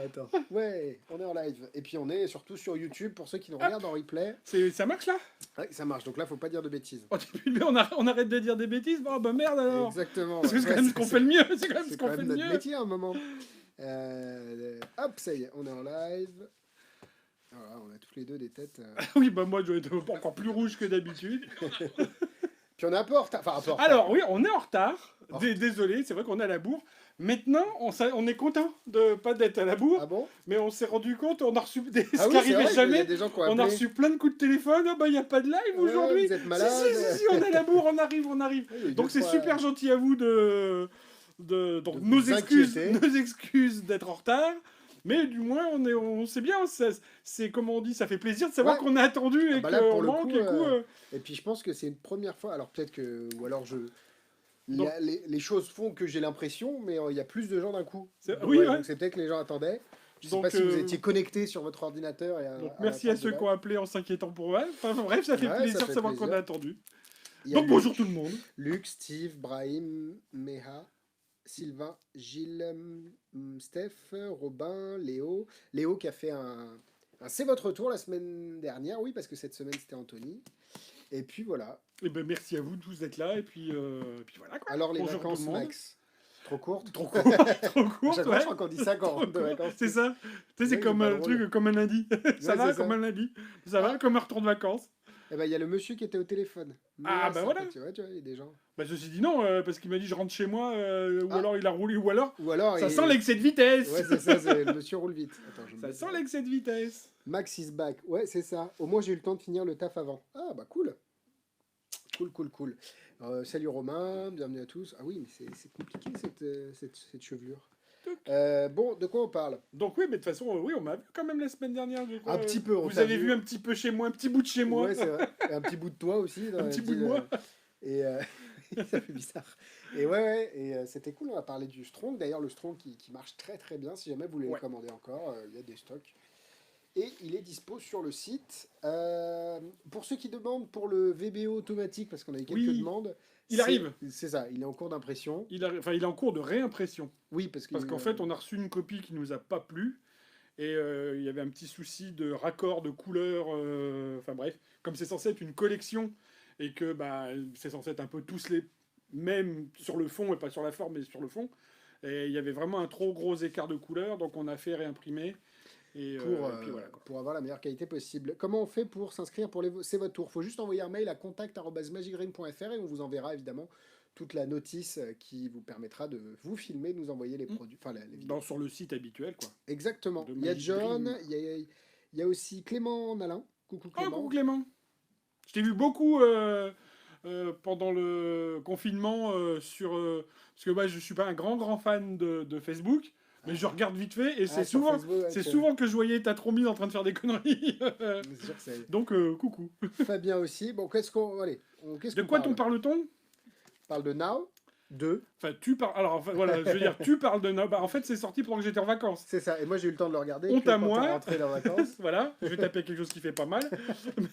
Attends. Ouais, on est en live. Et puis on est surtout sur YouTube pour ceux qui nous Hop, regardent en replay. ça marche là? Ouais, ça marche. Donc là, faut pas dire de bêtises. Au début, on arrête de dire des bêtises. Bon, bah merde alors. Exactement. Parce Ouais, que c'est ouais, quand même ce qu'on fait le mieux. C'est quand même ce c'est qu'on quand fait même le notre mieux. métier à un moment. Hop, ça y est, on est en live. Voilà, on a tous les deux des têtes. Oui, bah moi, je dois être encore plus rouge que d'habitude. Puis on est un peu en retard. Enfin, un peu en retard. Alors, oui, on est en retard. Oh. Désolé, c'est vrai qu'on est à la bourre. Maintenant, on est content de pas d'être à la bourre. Ah bon? Mais on s'est rendu compte, on a reçu des, Ah ce oui, qui c'est arrivait vrai qu'il y a jamais. des gens qui ont On a appelé. reçu plein de coups de téléphone. Ah bah, il n'y a pas de live Ouais, aujourd'hui. vous êtes malade. Si, on est à la bourre, on arrive. Ouais, il y a eu Donc, deux, c'est trois- super gentil à vous donc de nos vous excuses, inquiéter. nos excuses d'être en retard. Mais du moins, on sait bien, c'est comme on dit, ça fait plaisir de savoir Ouais. qu'on a attendu Ah et bah là, pour qu'on le manque. coup, Et coup, et puis je pense que c'est une première fois. Alors peut-être que, ou alors donc, les choses font que j'ai l'impression, mais il y a plus de gens d'un coup. oui, ouais. Donc c'est peut-être que les gens attendaient. Je sais pas Donc, si vous étiez connectés sur votre ordinateur et donc à merci à l'attente de ceux qui live. ont appelé en s'inquiétant pour eux. Enfin bref, ça fait Ouais, plaisir ça de fait savoir qu'on plaisir. a attendu. Il y a Donc bonjour tout le monde. Luc, Steve, Brahim, Meha, Sylvain, Gilles, Steph, Robin, Léo. Léo qui a fait un C'est votre tour la semaine dernière, oui, parce que cette semaine c'était Anthony. Et puis voilà. Et ben merci à vous tous d'être là et puis voilà quoi. Alors les Bonjour tout le vacances, monde. Max? Trop courtes? Trop court, trop À courte, chaque fois, je ouais. crois qu'on dit ça quand on rentre de Trop court. vacances. C'est ça. Tu sais, c'est Ouais, c'est comme pas un drôle. truc comme un lundi. Ça Ouais, va c'est comme ça. un lundi. Ça va Ah, comme un retour de vacances. eh ben, il y a le monsieur qui était au téléphone. Mais Ah bah ça voilà. peut, tu vois, il y a des gens. Bah je me suis dit non parce qu'il m'a dit je rentre chez moi ou Ah, alors il a roulé ou alors ou alors, ça sent l'excès de vitesse. ouais, c'est ça, c'est le monsieur roule vite. Attends, je me Ça mets sent ça. l'excès de vitesse. Max is back. Ouais, c'est ça. Au moins, j'ai eu le temps de finir le taf avant. Ah, bah cool. Cool, cool, cool. Salut Romain, bienvenue à tous. Ah oui, mais c'est compliqué cette chevelure. Bon, de quoi on parle? Donc oui, mais de toute façon, oui, on m'a vu quand même la semaine dernière, je crois. Un petit peu, on Vous t'a avez vu. vu un petit peu chez moi, un petit bout de chez moi. Ouais, c'est vrai. Et un petit bout de toi aussi. Un petit bout de moi. Et ça fait bizarre. Et ouais, et c'était cool, on a parlé du Strong. D'ailleurs, le Strong qui marche très très bien. Si jamais vous voulez le Ouais. commander encore, il y a des stocks. Et il est dispo sur le site. Pour ceux qui demandent pour le VBO automatique, parce qu'on a eu quelques Oui, demandes, il arrive. C'est ça, il est en cours d'impression. Il est en cours de réimpression. Oui, Parce qu'en fait, on a reçu une copie qui nous a pas plu. Et il y avait un petit souci de raccord, de couleur. Enfin bref, comme c'est censé être une collection et que bah, c'est censé être un peu tous les mêmes sur le fond et pas sur la forme, mais sur le fond. Et il y avait vraiment un trop gros écart de couleur, donc on a fait réimprimer. Et puis voilà, quoi. pour avoir la meilleure qualité possible. Comment on fait pour s'inscrire pour C'est votre tour. Il faut juste envoyer un mail à contact@magicgreen.fr et on vous enverra évidemment toute la notice qui vous permettra de vous filmer, de nous envoyer les produits, enfin les vidéos. Sur le site habituel, quoi. Exactement. De Il y a Magic John, Green. il y a aussi Clément Nalin. Coucou Oh, Clément. coucou Clément. Je t'ai vu beaucoup pendant le confinement parce que moi je suis pas un grand fan de Facebook, mais je regarde vite fait et Ah, sur Facebook, ouais, c'est souvent que je voyais ta trombine en train de faire des conneries. c'est sûr que c'est Donc coucou. Fabien aussi. Bon, qu'est-ce De qu'on quoi parle? parle-t-on? On parle de Now, de... Enfin tu parles. Alors enfin, voilà, je veux dire tu parles de Bah, en fait c'est sorti pendant que j'étais en vacances. C'est ça. Et moi, j'ai eu le temps de le regarder Honte que à quand on moi. rentrait en vacances. Voilà, je vais taper quelque chose qui fait pas mal. Ah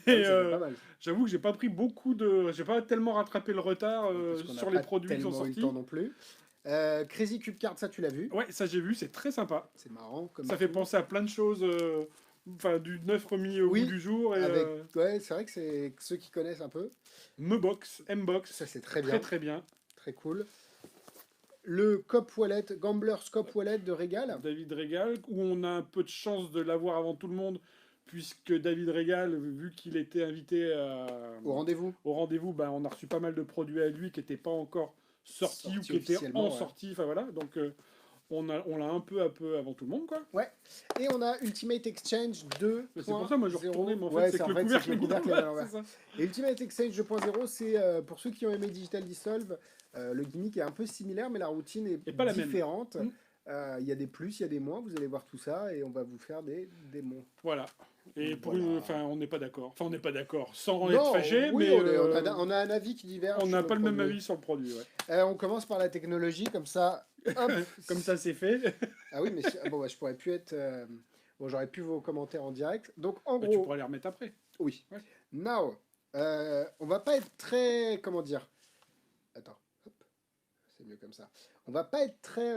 Mais oui, ça fait pas mal. j'avoue que j'ai pas pris j'ai pas tellement rattrapé le retard Parce qu'on n'a sur les pas produits qui sont tellement eu le sortis. temps non plus. Crazy Cube Card, ça tu l'as vu? Ouais, ça j'ai vu, c'est très sympa. C'est marrant. Comme Ça fait tout. penser à plein de choses, enfin du neuf remis au Oui, goût du jour. Et, Ouais, c'est vrai que c'est ceux qui connaissent un peu. Mbox, Ça c'est très bien, très très bien. très cool. Le Cop Wallet, Gambler's Cop Wallet de Régal. David Régal, où on a un peu de chance de l'avoir avant tout le monde, puisque David Régal, vu qu'il était invité Au rendez-vous. au rendez-vous, bah, on a reçu pas mal de produits à lui qui n'étaient pas encore sortis ou Sortis qui étaient officiellement, en ouais. sortie. Enfin voilà, donc on l'a un peu avant tout le monde, quoi. Ouais. Et on a Ultimate Exchange 2.0. Mais c'est pour ça, moi, je retournais, mais en fait, Ouais, c'est que en le fait, couvercle c'est que le est mis couvercle dans est à le- l'envers. c'est ça. Et Ultimate Exchange 2.0, c'est pour ceux qui ont aimé Digital Dissolve, le gimmick est un peu similaire, mais la routine est Et pas la même. différente. Mm. Il y a des plus, il y a des moins, vous allez voir tout ça, et on va vous faire des démons. Voilà. Et pour Voilà. enfin, on n'est pas d'accord. Enfin, on n'est pas d'accord, sans Non, être fâché, oui, mais on a un avis qui diverge. on sur n'a le pas le même produit. avis sur le produit. Ouais. On commence par la technologie, comme ça. Hop. Comme ça, c'est fait. Ah oui, mais bon, bah, je pourrais plus être. Bon, j'aurais plus vos commentaires en direct. Donc, en Bah, tu gros, pourras les remettre après. oui. Ouais. Now, on va pas être très. Comment dire? Attends, hop, c'est mieux comme ça. On va pas être très.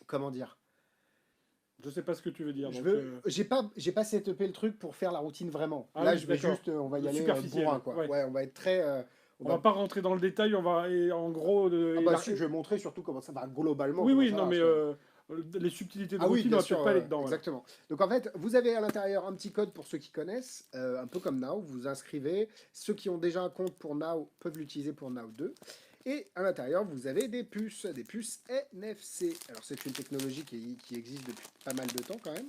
Comment dire? Je sais pas ce que tu veux dire. Je Donc, veux, j'ai pas setupé le truc pour faire la routine vraiment. Ah Là, oui, je vais d'accord. juste, on va y aller Superficiel, bourrin, quoi. ouais. Ouais, on va être très, on On va va. pas rentrer dans le détail, on va et en gros Ah bah si, je vais montrer surtout comment ça va globalement oui comment oui ça non mais marche. Ouais. les subtilités de Ah oui, routine, bien on va sûr, peut-être pas aller dedans. Voilà. exactement. Donc en fait, vous avez à l'intérieur un petit code pour ceux qui connaissent, un peu comme Now, vous vous inscrivez. Ceux qui ont déjà un compte pour Now peuvent l'utiliser pour Now 2. Et à l'intérieur, vous avez des puces NFC. Alors c'est une technologie qui existe depuis pas mal de temps quand même,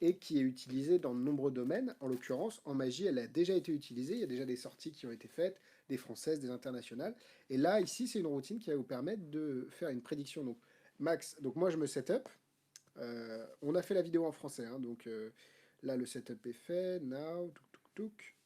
et qui est utilisée dans de nombreux domaines. En l'occurrence, en magie, elle a déjà été utilisée. Il y a déjà des sorties qui ont été faites, des françaises, des internationales. Et là, ici, c'est une routine qui va vous permettre de faire une prédiction. Donc, Max, donc moi, je me setup. On a fait la vidéo en français, hein, donc là, le setup est fait. Now,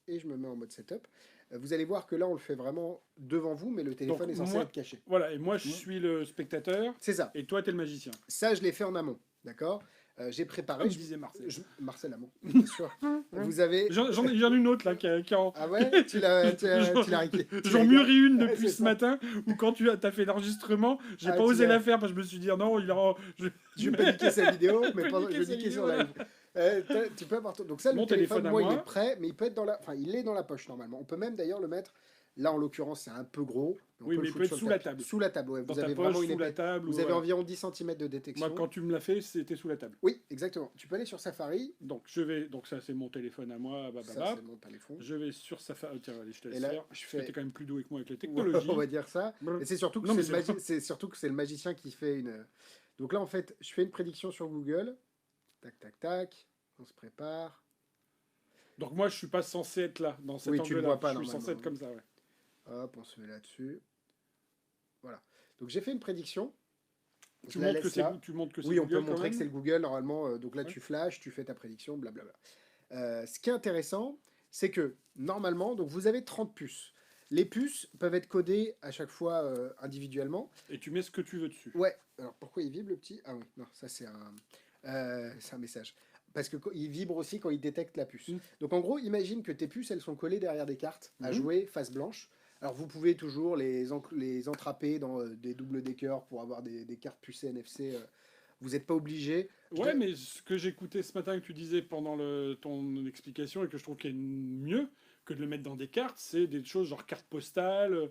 et je me mets en mode setup. Vous allez voir que là, on le fait vraiment devant vous, mais le téléphone Donc est censé moi, être caché. voilà, et moi je suis le spectateur, C'est ça. et toi t'es le magicien. Ça, je l'ai fait en amont. D'accord. J'ai préparé. Comme disait Marcel. Marcel Amont, bien sûr. Vous avez. J'en ai une autre là qui en... Ah ouais. Tu l'as riqué. J'en mûris une Ouais, depuis c'est ce ça. matin où quand tu as fait l'enregistrement, j'ai Ah, pas tu osé l'as- la faire parce que je me suis dit non, Je vais pas niquer sa vidéo, mais Pas niquer je vais sa niquer vidéo, son voilà. live. Tu peux avoir donc ça, Mon le téléphone, téléphone à moi, il moi. est prêt, mais il peut être dans la, enfin, il est dans la poche normalement. On peut même d'ailleurs le mettre. Là, en l'occurrence, c'est un peu gros. On Oui, peut mais le il foutre peut être sur le sous la tapis. table. Sous la table, ouais. Dans Vous ta avez poche, vraiment une sous la épée. table. Vous ou, avez environ 10 cm de détection. Moi, quand tu me l'as fait, c'était sous la table. Oui, exactement. Tu peux aller sur Safari. Donc je vais, donc ça c'est mon téléphone à moi, Ça, c'est mon téléphone. Je vais sur Safari. Tiens, allez, je te laisse Et là, faire. je Parce que fais. t'es quand même plus doué que moi avec les Ouais, technologies. on va dire ça. Brr. Et c'est surtout que Non, mais c'est surtout que c'est le magicien qui fait une. Donc là, en fait, je fais une prédiction sur Google. Tac, tac, tac. On se prépare. Donc moi, je suis pas censé être là, dans cet Oui, tu le angle-là. vois pas Je suis normalement. censé être comme ça, ouais. Hop, on se met là-dessus. Voilà. Donc j'ai fait une prédiction. Tu Je la montres, laisse là. tu montres que c'est Oui, on peut Google quand montrer que même. c'est le Google normalement. Donc là, Ouais. tu flashes, tu fais ta prédiction, blablabla. Ce qui est intéressant, c'est que normalement, donc vous avez 30 puces. Les puces peuvent être codées à chaque fois individuellement. Et tu mets ce que tu veux dessus. Ouais. Alors pourquoi il vibre le petit? Ah oui, non, ça c'est un message. Parce qu'il vibre aussi quand il détecte la puce. Mm. Donc en gros, imagine que tes puces, elles sont collées derrière des cartes à Mhm. jouer face blanche. Alors vous pouvez toujours les entrapper dans des double deckers pour avoir des cartes pucées NFC. Vous n'êtes pas obligé. Ouais, mais ce que j'écoutais ce matin que tu disais pendant ton explication et que je trouve qu'il est mieux que de le mettre dans des cartes, c'est des choses genre carte postale,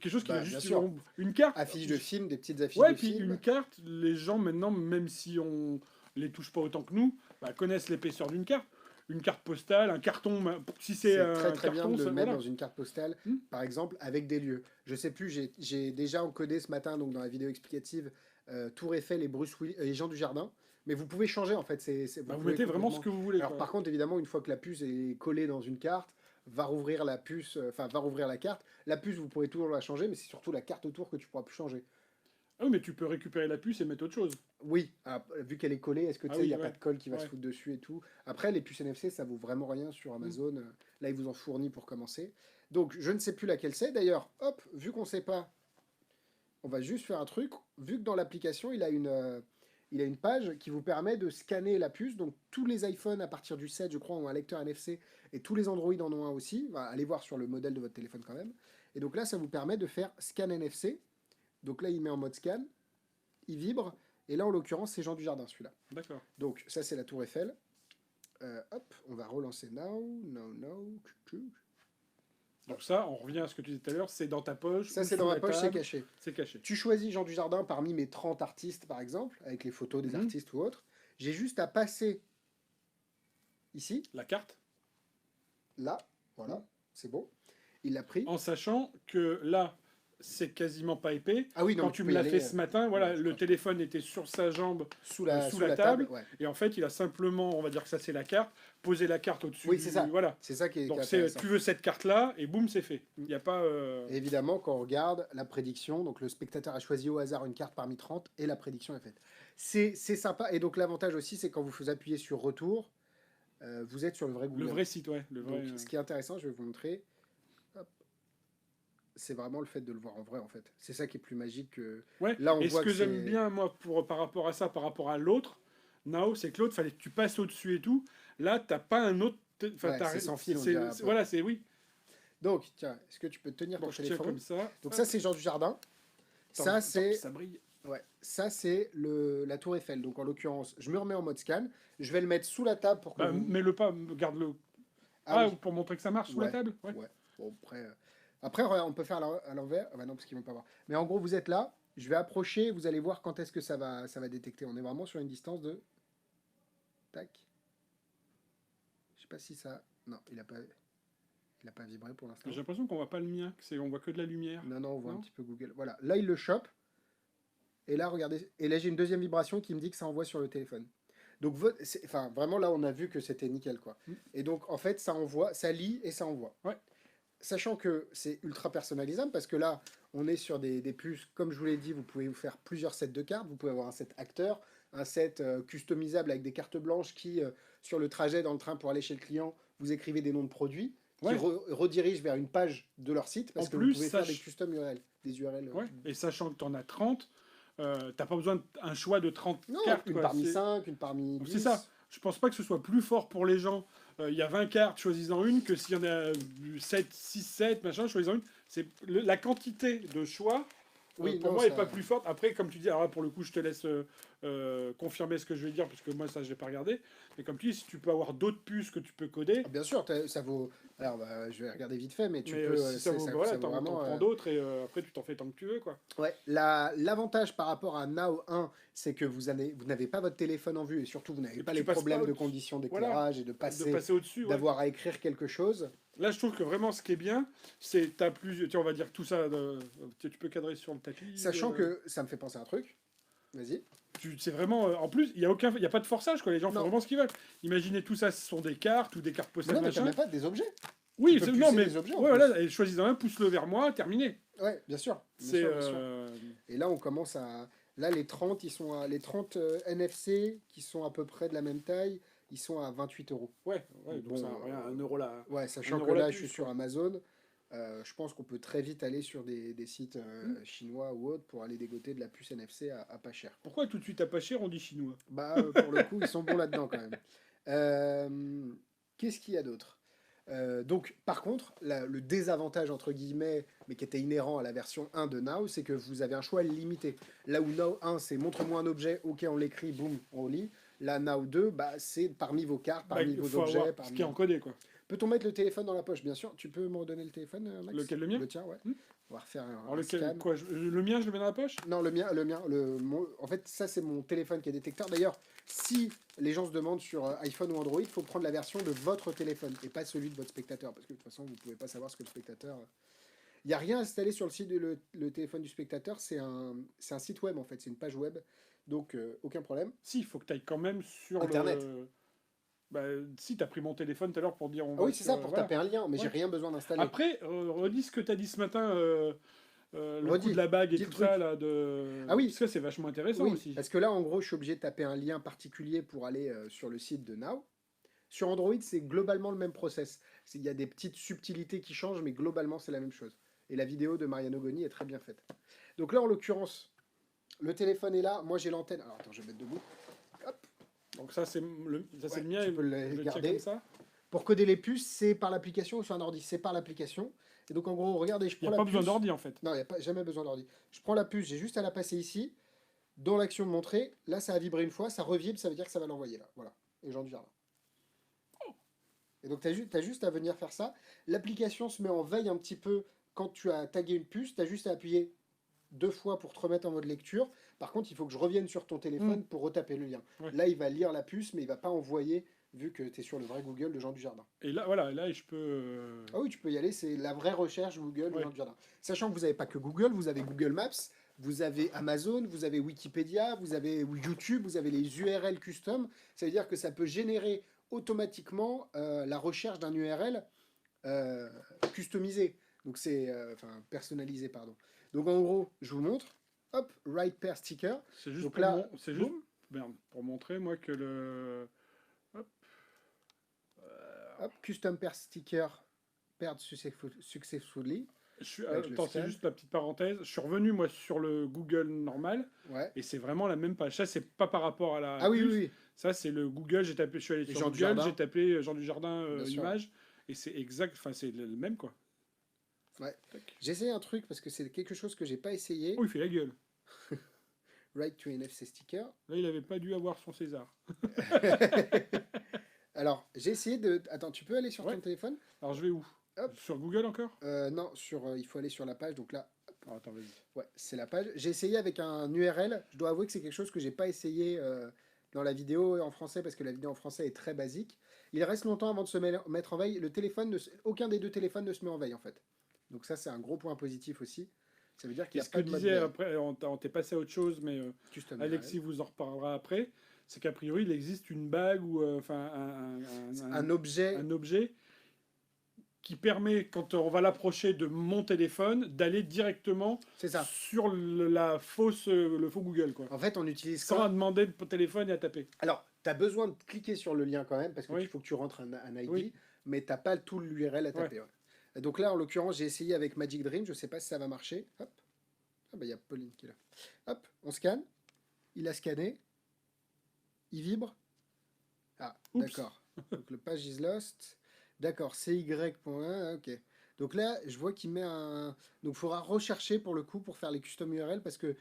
quelque chose qui Bah, va bien juste sûr. une carte. Affiches de films, des petites affiches Ouais, de puis films. une carte, les gens maintenant, même si on les touche pas autant que nous, bah, connaissent l'épaisseur d'une carte. Une carte postale, un carton, si c'est C'est un très très bien carton, de le ça, mettre voilà. dans une carte postale, Hmm. par exemple, avec des lieux. Je sais plus, j'ai déjà encodé ce matin, donc dans la vidéo explicative, Tour Eiffel et et Jean du Jardin. Mais vous pouvez changer en fait. Bah, vous pouvez mettez vraiment ce complètement- que vous voulez. Alors Quoi. par contre, évidemment, une fois que la puce est collée dans une carte, va rouvrir la puce, va rouvrir la carte. La puce, vous pourrez toujours la changer, mais c'est surtout la carte autour que tu pourras plus changer. Ah oui, mais tu peux récupérer la puce et mettre autre chose. Oui, vu qu'elle est collée, est-ce que tu Ah sais, il oui, n'y a ouais. pas de colle qui va se Ouais. foutre dessus et tout. Après, les puces NFC, ça vaut vraiment rien sur Amazon. Là, ils vous en fournissent pour commencer. Donc, je ne sais plus laquelle c'est. D'ailleurs, hop, vu qu'on ne sait pas, on va juste faire un truc. Vu que dans l'application, il a une page qui vous permet de scanner la puce. Donc, tous les iPhones à partir du 7, je crois, ont un lecteur NFC. Et tous les Android en ont un aussi. Allez voir sur le modèle de votre téléphone quand même. Et donc là, ça vous permet de faire scan NFC. Donc là, il met en mode scan. Il vibre. Et là, en l'occurrence, c'est Jean du Jardin, celui-là. D'accord. Donc, ça, c'est la Tour Eiffel. Hop, on va relancer now. Donc ça, on revient à ce que tu disais tout à l'heure, c'est dans ta poche. Ça, ou c'est sous dans ma la poche, c'est table, caché. C'est caché. Tu choisis Jean du Jardin parmi mes 30 artistes, par exemple, avec les photos des Mhm. artistes ou autres. J'ai juste à passer ici, La carte, là, voilà, c'est bon. Il l'a pris. en sachant que là, c'est quasiment pas épais. Ah oui, non, Quand mais tu peux me y l'as aller, fait ce matin, voilà, je le crois. téléphone était sur sa jambe Sous la table. ouais. Et en fait, il a simplement, on va dire que ça c'est la carte, posé la carte au-dessus. Oui, c'est ça. Voilà. C'est ça qui est Donc intéressant. tu veux cette carte-là, et boum, c'est fait. Il n'y a pas... Et évidemment, quand on regarde la prédiction, donc le spectateur a choisi au hasard une carte parmi 30 et la prédiction est faite. C'est sympa. Et donc l'avantage aussi, c'est quand vous appuyez sur retour, vous êtes sur le vrai Google. Le vrai site, ouais. Le vrai, Donc, ce qui est intéressant, je vais vous montrer. Hop. C'est vraiment le fait de le voir en vrai, en fait. C'est ça qui est plus magique que. Ouais. Là, on et ce voit que que j'aime c'est- bien, moi, par rapport à ça, par rapport à l'autre, Nao, c'est que l'autre, fallait que tu passes au-dessus et tout. Là, t'as pas un autre... Enfin, Ouais, c'est sans fil, on c'est- dirait un peu. Voilà, c'est oui. Donc, tiens, est-ce que tu peux tenir Bon, ton je tiens téléphone? comme ça. Donc, Hop. ça, c'est Jean du Jardin. Attends, Ça, attends, c'est. ça brille. Ouais, ça c'est la tour Eiffel. Donc en l'occurrence, je me remets en mode scan. Je vais le mettre sous la table pour que Bah, vous. mets-le pas, garde-le. Ah Ah, oui, pour montrer que ça marche sous la ouais, table? Ouais. ouais. Bon, après, regarde, on peut faire à l'envers. Ah bah non, parce qu'ils vont pas voir. Mais en gros, vous êtes là. Je vais approcher. Vous allez voir quand est-ce que ça va détecter. On est vraiment sur une distance de. Tac. Je sais pas si ça. Non, il a pas vibré pour l'instant. J'ai l'impression qu'on voit pas le mien, on voit que de la lumière. Non, non, on voit un Non. petit peu Google. Voilà. Là, il le chope. Et là, regardez. Et là, j'ai une deuxième vibration qui me dit que ça envoie sur le téléphone. Donc, enfin, vraiment, là, on a vu que c'était nickel, quoi. Mm. Et donc, en fait, ça envoie, ça lit et ça envoie. Ouais. Sachant que c'est ultra personnalisable, parce que là, on est sur des puces, comme je vous l'ai dit, vous pouvez vous faire plusieurs sets de cartes. Vous pouvez avoir un set acteur, un set customisable avec des cartes blanches qui, sur le trajet dans le train pour aller chez le client, vous écrivez des noms de produits qui Ouais. redirigent vers une page de leur site, parce En que plus, vous pouvez faire des custom URL, des URL. Ouais. Et sachant que tu en as 30, t'as pas besoin d'un choix de 30 Non, cartes. une Quoi. parmi 5, une parmi 10. C'est ça. Je pense pas que ce soit plus fort pour les gens. Il y a 20 cartes, choisis-en une, que s'il y en a 7, 6, 7, machin, choisis-en une. La quantité de choix, Oui, pour non, moi, ça- n'est pas plus forte. Après, comme tu dis, alors là, pour le coup, je te laisse confirmer ce que je vais dire, parce que moi, ça, je n'ai pas regardé. Mais comme tu dis, si tu peux avoir d'autres puces que tu peux coder, Bien sûr, ça vaut. Alors, bah, je vais regarder vite fait, mais tu mais peux. si ça vaut, voilà, ça vaut t'en vraiment. prends d'autres et après, tu t'en fais tant que tu veux, quoi. Ouais, l'avantage par rapport à Now 1, c'est que vous n'avez pas votre téléphone en vue et surtout vous n'avez Et pas puis les tu passes problèmes pas de au-dessus. conditions Voilà, d'éclairage et de de passer au-dessus, ouais. d'avoir à écrire quelque chose. Là, je trouve que vraiment, ce qui est bien, c'est t'as plus, tiens, on va dire tout ça, tu peux cadrer sur le tapis. Sachant que ça me fait penser à un truc. Vas-y. C'est vraiment, en plus, il y a pas de forçage, quoi. Les gens font Non. vraiment ce qu'ils veulent. Imaginez tout ça, ce sont des cartes ou des cartes Mais postales, non, mais t'as machin. même pas des objets. Oui, tu peux non, pucer mais des objets, en ouais, plus. voilà, et choisis-en un, pousse-le vers moi, terminé. Ouais, bien sûr. Bien C'est sûr, bien sûr. Et là, on commence à. Là, les 30, les 30 NFC qui sont à peu près de la même taille, ils sont à 28 euros. ouais, donc Bon, ça, rien, 1 euro là. Ouais, sachant Un que euro la là, je suis puce, sur quoi. Amazon. Je pense qu'on peut très vite aller sur des sites chinois ou autres pour aller dégoter de la puce NFC à pas cher. Pourquoi tout de suite à pas cher, on dit chinois? Bah, pour le coup, ils sont bons là-dedans quand même. Euh, Qu'est-ce qu'il y a d'autre? Donc, par contre, le désavantage, entre guillemets, mais qui était inhérent à la version 1 de Now, c'est que vous avez un choix limité. Là où Now 1, c'est montre-moi un objet, ok, on l'écrit, boum, on lit. Là, Now 2, bah, c'est parmi vos cartes, Bah, parmi il vos faut objets. avoir ce qui est encodé, quoi. Peut-on mettre le téléphone dans la poche? Bien sûr. Tu peux me redonner le téléphone, Max? Lequel, le mien? Le tien, ouais. Hmm. On va refaire Alors, un lequel, scan. quoi, le mien, je le mets dans la poche? Non, le mien, en fait, ça c'est mon téléphone qui est détecteur. D'ailleurs, si les gens se demandent sur iPhone ou Android, il faut prendre la version de votre téléphone et pas celui de votre spectateur, parce que de toute façon, vous ne pouvez pas savoir ce que le spectateur. Il n'y a rien installé sur le site le téléphone du spectateur. C'est un site web en fait, c'est une page web, donc aucun problème. Si, il faut que tu ailles quand même sur Internet. Bah, si, t'as pris mon téléphone tout à l'heure pour dire on Ah va oui, c'est ça, pour voilà. taper un lien, mais j'ai Ouais. rien besoin d'installer. Après, redis ce que t'as dit ce matin, le Redis, coup de la bague et dis le tout truc. ça, là, de... Ah oui. Parce que c'est vachement intéressant Oui, aussi. parce que là, en gros, je suis obligé de taper un lien particulier pour aller sur le site de Now. Sur Android, c'est globalement le même process. Il y a des petites subtilités qui changent, mais globalement, c'est la même chose. Et la vidéo de Mariano Goni est très bien faite. Donc là, en l'occurrence, le téléphone est là. Moi, j'ai l'antenne. Alors, attends, je vais mettre debout. Hop. Donc ça, c'est le Ouais, mien, tu peux je le le tiens garder. comme ça. Pour coder les puces, c'est par l'application ou sur un ordi? C'est par l'application. Et donc, en gros, regardez, je Il prends n'y a la pas besoin puce. d'ordi, en fait. Non, il n'y a pas, jamais besoin d'ordi. Je prends la puce, j'ai juste à la passer ici. Dans l'action de montrer, là, ça a vibré une fois, ça revibre, ça veut dire que ça va l'envoyer là. Voilà. Et Jean du Jardin. Et donc, tu as juste à venir faire ça. L'application se met en veille un petit peu quand tu as tagué une puce. Tu as juste à appuyer 2 fois pour te remettre en mode lecture. Par contre, il faut que je revienne sur ton téléphone pour retaper le lien. Ouais. Là, il va lire la puce, mais il va pas envoyer, vu que tu es sur le vrai Google de Jean du Jardin. Et là, voilà, là, je peux... Ah oui, tu peux y aller, c'est la vraie recherche Google de Ouais. Jean du Jardin. Sachant que vous n'avez pas que Google, vous avez Google Maps, vous avez Amazon, vous avez Wikipédia, vous avez YouTube, vous avez les URL custom. Ça veut dire que ça peut générer automatiquement la recherche d'un URL customisé. Donc c'est enfin personnalisé, pardon. Donc en gros, je vous montre. Hop, right pair sticker. C'est juste, Donc pour, là, c'est juste boum. merde, pour montrer, moi, que le... Hop. Hop, custom pair sticker paired successfully. Avec le Attends, c'est scan. juste la petite parenthèse. Je suis revenu, moi, sur le Google normal, Ouais. et c'est vraiment la même page. Ça, c'est pas par rapport à la Ah oui, puce. oui, oui. Ça, c'est le Google. J'ai tapé, je suis allé Et sur Jean du Google, Jardin. j'ai tapé Jean du Jardin Bien sûr. image, et c'est exact, enfin, c'est le même, quoi. Ouais. Tac. J'ai essayé un truc parce que c'est quelque chose que j'ai pas essayé. Oh, il fait la gueule. Write to NFC sticker. Là, il avait pas dû avoir son César. Alors, j'ai essayé de... Attends, tu peux aller sur Ouais. ton téléphone? Alors, je vais où? Hop. Sur Google encore? Non, il faut aller sur la page. Donc là, Ah, attends, vas-y. ouais, c'est la page. J'ai essayé avec un URL. Je dois avouer que c'est quelque chose que j'ai pas essayé dans la vidéo en français parce que la vidéo en français est très basique. Il reste longtemps avant de se mettre en veille. Le téléphone, aucun des deux téléphones ne se met en veille en fait. Donc ça, c'est un gros point positif aussi. Ça veut dire qu'il Et n'y a ce pas que de mode disait veille. après, on t'est passé à autre chose, mais Custom Alexis vous en reparlera après. C'est qu'a priori, il existe une bague ou enfin un objet. un objet qui permet, quand on va l'approcher de mon téléphone, d'aller directement C'est ça. sur le faux Google, quoi. En fait, on utilise Sans demander de téléphone et à taper. Alors, tu as besoin de cliquer sur le lien quand même, parce qu'il Oui. faut que tu rentres un ID, Oui. mais tu n'as pas tout l'URL à taper. Ouais. Donc là, en l'occurrence, j'ai essayé avec Magic Dream, je ne sais pas si ça va marcher. Hop. Ah bah il y a Pauline qui est là. Hop, on scanne. Il a scanné. Il vibre. Ah, Oups. d'accord. Donc le page is lost. D'accord, CY.1, ok. Donc là, je vois qu'il met un... Donc il faudra rechercher pour le coup pour faire les custom URL parce que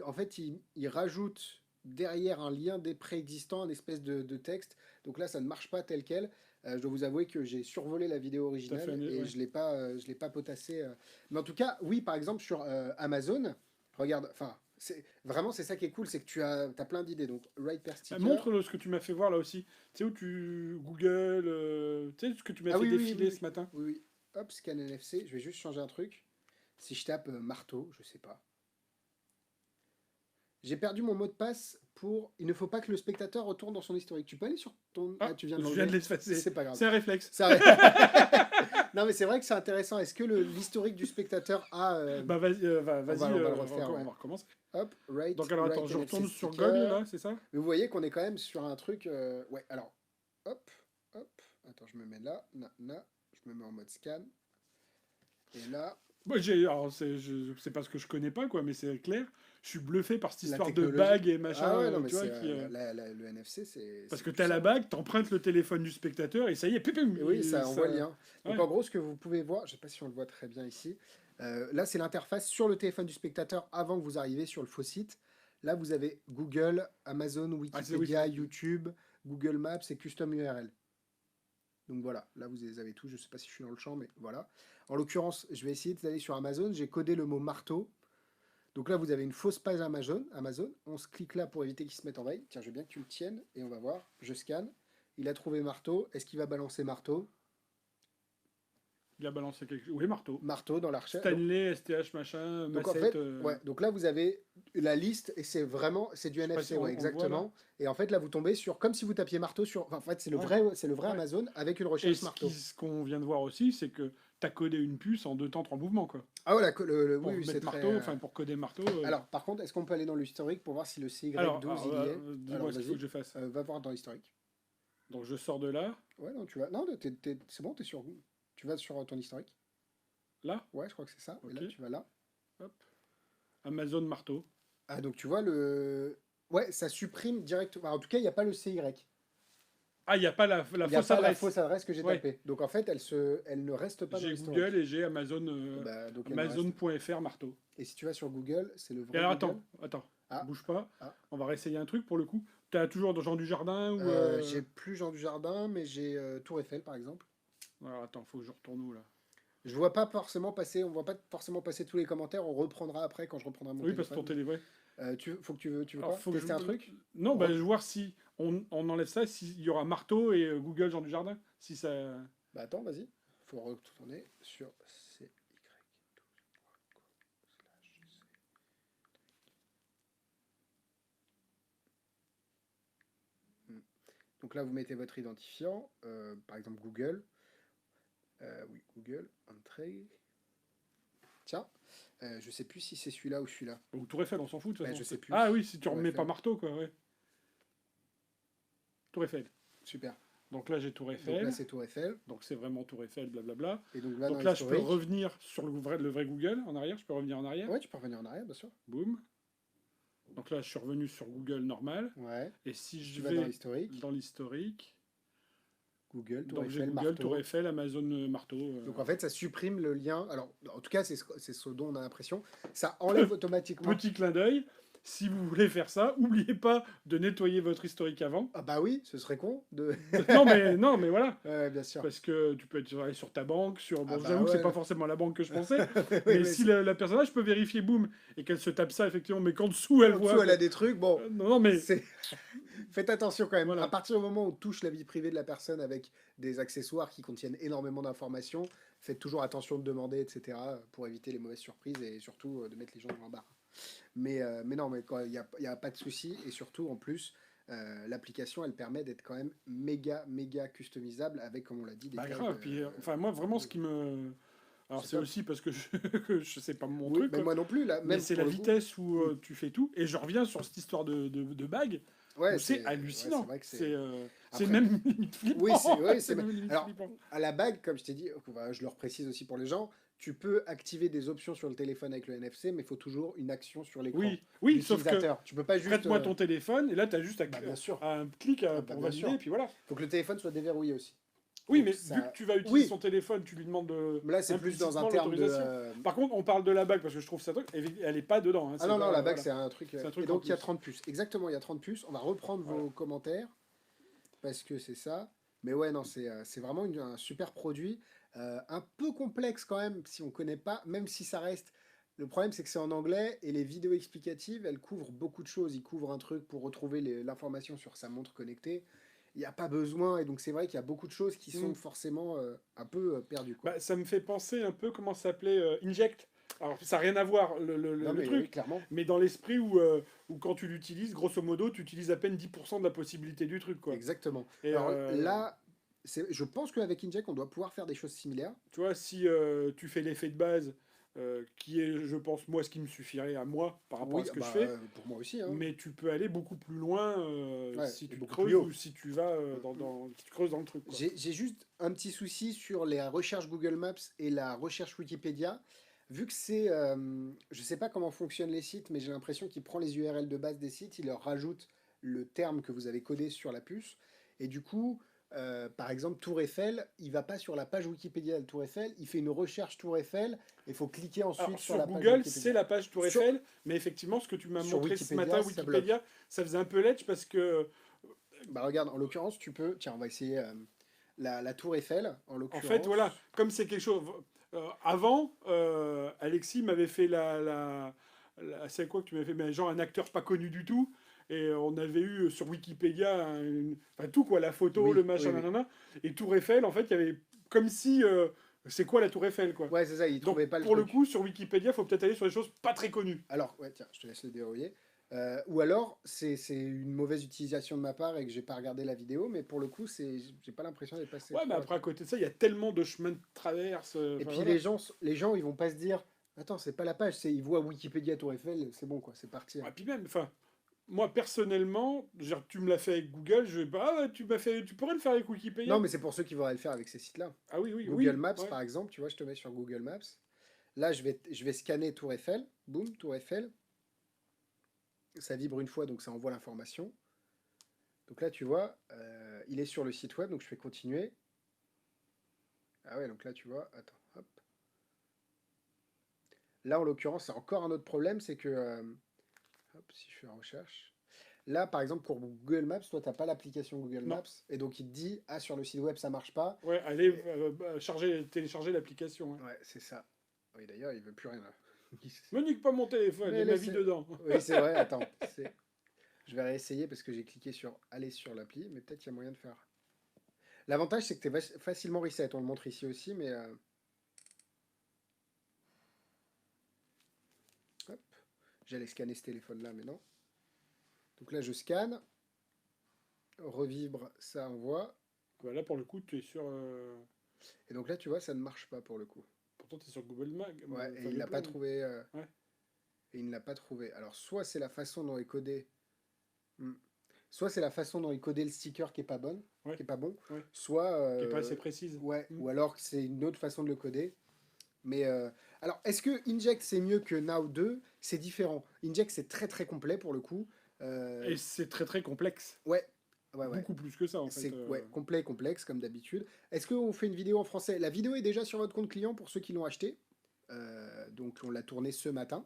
en fait, il rajoute derrière un lien des préexistants, un espèce de texte. Donc là, ça ne marche pas tel quel. Je dois vous avouer que j'ai survolé la vidéo originale et ouais. je l'ai pas potassé. Mais en tout cas, oui, par exemple, sur Amazon, regarde, enfin, vraiment, c'est ça qui est cool, c'est que tu as plein d'idées. Donc, write per sticker. Montre ce que tu m'as fait voir là aussi. Tu sais où tu Google, tu sais ce que tu m'as fait défiler ce matin. Oui, oui. Hop, scan NFC. Je vais juste changer un truc. Si je tape marteau, je sais pas. J'ai perdu mon mot de passe pour... Il ne faut pas que le spectateur retourne dans son historique. Tu peux aller sur ton... Ah, tu viens de je viens de l'effacer. C'est pas grave. C'est un réflexe. Non, mais c'est vrai que c'est intéressant. Est-ce que l'historique du spectateur a... Bah vas-y, on va le refaire, on va recommencer. Hop, right. Donc alors attends, je retourne sur Google là, c'est ça? Mais vous voyez qu'on est quand même sur un truc... Ouais, alors, hop, hop. Attends, je me mets là, là. Je me mets en mode scan. Et là... Moi, c'est pas ce que je connais pas, quoi, mais c'est clair. Je suis bluffé par cette histoire de technologie. bague et machin. Ah ouais, non, mais tu vois, le NFC, c'est... Parce que tu as la bague, tu empruntes le téléphone du spectateur et ça y est, pipim, et oui, ça envoie le lien. Donc Ouais. en gros, ce que vous pouvez voir, je sais pas si on le voit très bien ici, là c'est l'interface sur le téléphone du spectateur avant que vous arriviez sur le faux site. Là vous avez Google, Amazon, Wikipédia, YouTube, Google Maps et Custom URL. Donc voilà, là vous les avez tous, je sais pas si je suis dans le champ, mais voilà. En l'occurrence, je vais essayer d'aller sur Amazon, j'ai codé le mot marteau. Donc là, vous avez une fausse page Amazon. On se clique là pour éviter qu'il se mette en veille. Tiens, je veux bien que tu le tiennes et on va voir. Je scanne. Il a trouvé marteau. Est-ce qu'il va balancer marteau? Il a balancé quelque chose. Oui, marteau. Marteau dans la recherche. Stanley, STH, machin, donc Massette, en fait, ouais. Donc là, vous avez la liste et c'est vraiment, c'est du NFC, ouais, exactement. Et en fait, là, vous tombez sur, comme si vous tapiez marteau sur. Enfin, en fait, c'est le vrai Amazon avec une recherche marteau. Ce qu'on vient de voir aussi, c'est que tu as codé une puce en 2 temps 3 mouvements, quoi. Ah ouais, oui, c'est marteau, enfin pour coder marteau. Alors, par contre, est-ce qu'on peut aller dans l'historique pour voir si le CY12 il y est? Dis-moi ce qu'il faut que je fasse. Va voir dans l'historique. Donc je sors de là. Ouais, non, tu vas. Non, c'est bon, t'es sur. Tu vas sur ton historique. Là? Ouais, je crois que c'est ça. Okay. Et là, tu vas là. Hop. Amazon marteau. Ah, donc tu vois le. Ouais, ça supprime directement. En tout cas, il n'y a pas le CY. Ah, il n'y a pas la fausse adresse. La fausse adresse que j'ai tapée. Donc en fait, elle ne reste pas dans l'historique. J'ai Google et j'ai Amazon. Amazon.fr marteau. Et si tu vas sur Google, c'est le vrai. Et alors Google. attends. Bouge pas. On va réessayer un truc pour le coup. Tu as toujours Jean du Jardin ou J'ai plus Jean du Jardin, mais j'ai Tour Eiffel par exemple. Alors attends, faut que je retourne où là? Je vois pas forcément passer, on voit pas forcément passer tous les commentaires, on reprendra après quand je reprendrai mon téléphone. Oui, parce que ton téléphone. Tu veux quoi tester un truc? Non, bah, je vais voir si on enlève ça, s'il y aura marteau et Google Jean du Jardin. Si ça... Bah attends, vas-y. Faut retourner sur CY. Donc là, vous mettez votre identifiant, par exemple Google. Oui, Google, entrée. Tiens, je sais plus si c'est celui-là ou celui-là. Ou Tour Eiffel, on s'en fout de toute façon. Je sais plus. Ah oui, si tu remets pas marteau, quoi, ouais. Tour Eiffel. Super. Donc là, j'ai Tour Eiffel. Donc là, c'est Tour Eiffel. Donc c'est vraiment Tour Eiffel, blablabla. Et donc là je peux revenir sur le vrai Google en arrière. Je peux revenir en arrière. Ouais, tu peux revenir en arrière, bien sûr. Boum. Donc là, je suis revenu sur Google normal. Ouais. Et si je vais dans l'historique. Google, Tour Eiffel, Google, Tour Eiffel, Amazon, marteau. Donc en fait, ça supprime le lien. Alors, en tout cas, c'est ce dont on a l'impression. Ça enlève automatiquement. Petit clin d'œil. si vous voulez faire ça, oubliez pas de nettoyer votre historique avant. Ah bah oui, ce serait con de... Non, mais voilà. Ouais, bien sûr. Parce que tu peux aller sur ta banque, Ah bon, bah j'avoue que c'est ouais. pas forcément la banque que je pensais, Oui, mais mais si la personnage peut vérifier, boum, et qu'elle se tape ça, effectivement, mais qu'en dessous, elle en voit dessous, elle que... a des trucs. Bon, Non, mais c'est... Faites attention quand même. À voilà. partir du moment où on touche la vie privée de la personne avec des accessoires qui contiennent énormément d'informations, faites toujours attention de demander, etc. pour éviter les mauvaises surprises et surtout de mettre les gens dans l'embarras. Mais non, mais il y a pas de souci. Et surtout, en plus, l'application, elle permet d'être quand même méga, méga customisable avec, comme on l'a dit, des Bah tags. grave, puis enfin moi vraiment ce qui me... Alors C'est c'est top. aussi parce que je sais pas mon Oui, truc, mais quoi. moi non plus, là, Mais même c'est la pour le coup. vitesse où Mm. tu fais tout. Et je reviens sur cette histoire de bague, Ouais, où c'est c'est hallucinant. vrai que c'est. C'est Après, même limite oui, flippant. oui, C'est même limite alors, flippant. à la bague, comme je t'ai dit, je le reprécise aussi pour les gens, tu peux activer des options sur le téléphone avec le NFC, mais il faut toujours une action sur l'écran Oui, sauf que d'utilisateur. Tu peux pas juste. prête-moi ton téléphone, et là tu as juste Bah, bien sûr. un clic Ah, bah, pour bien valider, sûr. et puis voilà. Faut que le téléphone soit déverrouillé aussi. Oui, Donc, mais vu que ça. tu vas utiliser Oui, son téléphone, tu lui demandes mais là, c'est plus dans un implicitement terme de. l'autorisation. Par contre, on parle de la bague, parce que je trouve ça truc, elle est pas dedans. Hein, Ah c'est non, non, pas, la bague, voilà. c'est un truc. C'est un Et truc en donc, il y a plus. 30 puces. Exactement, il y a 30 puces. On va reprendre Voilà. vos commentaires parce que c'est ça. Mais ouais, non, c'est vraiment un super produit. Un peu complexe quand même, si on connaît pas, même si ça reste. Le problème, c'est que c'est en anglais et les vidéos explicatives, elles couvrent beaucoup de choses. Ils couvrent un truc pour retrouver l'information sur sa montre connectée. Il n'y a pas besoin, et donc c'est vrai qu'il y a beaucoup de choses qui sont Mm. forcément un peu perdues, quoi. Bah, ça me fait penser un peu comment ça s'appelait Inject. Alors, ça n'a rien à voir Non, le mais oui, truc, clairement. mais dans l'esprit où quand tu l'utilises, grosso modo, tu utilises à peine 10% de la possibilité du truc, quoi. Exactement. Et Alors là, je pense qu'avec Inject, on doit pouvoir faire des choses similaires. tu vois, si tu fais l'effet de base, qui est, je pense, moi, ce qui me suffirait à moi par rapport à Oui, ce que je bah, fais, pour moi aussi, hein. mais tu peux aller beaucoup plus loin Ouais, si et tu te beaucoup plus creuses haut. ou si tu vas si tu creuses dans le truc, quoi. J'ai juste un petit souci sur les recherches Google Maps et la recherche Wikipédia. Vu que c'est, je sais pas comment fonctionnent les sites, mais j'ai l'impression qu'il prend les URL de base des sites, il leur rajoute le terme que vous avez codé sur la puce. Et du coup, par exemple, Tour Eiffel, il va pas sur la page Wikipédia de Tour Eiffel, il fait une recherche Tour Eiffel, et il faut cliquer Alors, ensuite sur sur la page Google, c'est Wikipédia. la page Tour Sur, Eiffel, mais effectivement, ce que tu m'as sur montré ce matin, Wikipédia, ça bloque. Wikipédia, ça faisait un peu ledge parce que Bah regarde, en l'occurrence, tu peux. Tiens, on va essayer la tour Eiffel, en en fait, voilà, l'occurrence. comme c'est quelque chose. Avant, Alexis m'avait fait c'est quoi que tu m'avais fait? Mais genre un acteur pas connu du tout. Et on avait eu sur Wikipédia, enfin tout quoi, la photo, Oui, le oui, machin, oui. nanana. Et Tour Eiffel, en fait, il y avait comme si. C'est quoi la Tour Eiffel, quoi? Ouais, c'est ça, il Donc, trouvait pas le pour le truc. coup, sur Wikipédia, il faut peut-être aller sur des choses pas très connues. Alors, ouais, tiens, je te laisse le dérouiller. Ou alors, c'est une mauvaise utilisation de ma part et que j'ai pas regardé la vidéo, mais pour le coup, j'ai pas l'impression d'être passé Ouais, mais trop après, à rapide. côté de ça, il y a tellement de chemins de traverse. Et Enfin, puis voilà. les gens, ils vont pas se dire, attends, c'est pas la page, c'est ils voient Wikipédia Tour Eiffel, c'est bon quoi, c'est parti, Et hein. puis même, enfin, moi personnellement, genre, tu me l'as fait avec Google, je vais pas, ah, ouais, tu pourrais le faire avec Non, Wikipédia. mais c'est pour ceux qui voudraient le faire avec ces sites-là. Ah oui, oui, Google oui, Maps, ouais. par exemple, tu vois, je te mets sur Google Maps. Là, je vais scanner Tour Eiffel. Boum, Tour Eiffel. Ça vibre une fois, donc ça envoie l'information. Donc là, tu vois, il est sur le site web, donc je fais continuer. Ah ouais, donc là, tu vois, attends, hop. Là, en l'occurrence, c'est encore un autre problème, c'est que, hop, si je fais en recherche. Là, par exemple, pour Google Maps, toi, tu n'as pas l'application Google Non. Maps, et donc il te dit, ah, sur le site web, ça marche pas. Ouais, allez télécharger l'application. Hein. Ouais, c'est ça. Oui, d'ailleurs, il veut plus rien là. Me nique pas mon téléphone, il y Mais a ma vie laissez. dedans. Oui, c'est vrai, attends. Je vais réessayer parce que j'ai cliqué sur aller sur l'appli, mais peut-être il y a moyen de faire. L'avantage, c'est que tu es facilement reset. On le montre ici aussi, mais hop, j'allais scanner ce téléphone-là, mais non. Donc là, je scanne, revibre, ça envoie. Voilà, pour le coup, tu es sur. Et donc là, tu vois, ça ne marche pas pour le coup. Pourtant, tu es sur Google Mag. Ouais, et enfin, il l'a Google. pas trouvé. Ouais. Et il ne l'a pas trouvé. Alors, soit c'est la façon dont est codé. Soit c'est la façon dont est codé le sticker qui est pas bonne, Ouais. qui est pas bon. Ouais. Soit. Qui est pas assez précise. Ouais, Mm. ou alors que c'est une autre façon de le coder. Mais alors, est-ce que Inject c'est mieux que Now 2? C'est différent. Inject c'est très très complet pour le coup. Et c'est très très complexe. Ouais, ouais, ouais. Beaucoup plus que ça, en fait. C'est ouais, complet et complexe comme d'habitude. Est-ce qu'on fait une vidéo en français? La vidéo est déjà sur votre compte client pour ceux qui l'ont acheté. Donc on l'a tournée ce matin.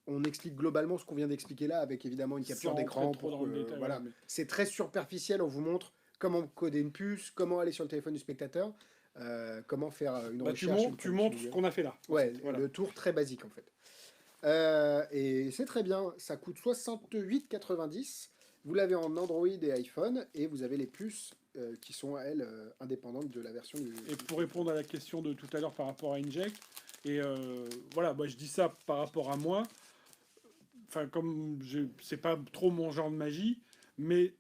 on explique globalement ce qu'on vient d'expliquer là, avec évidemment une capture Sans d'écran. rentrer trop dans le détail, Voilà. ouais, mais- C'est très superficiel, on vous montre comment coder une puce, comment aller sur le téléphone du spectateur, comment faire une Bah, recherche. une tu traduction montres ce Google. qu'on a fait là. en Ouais, fait, voilà. le tour très basique en fait. Et c'est très bien, ça coûte 68,90. Vous l'avez en Android et iPhone, et vous avez les puces qui sont, elles, indépendantes de la version du... Et pour répondre à la question de tout à l'heure par rapport à Inject, et voilà, moi je dis ça par rapport à moi. Enfin, comme c'est pas trop mon genre de magie, mais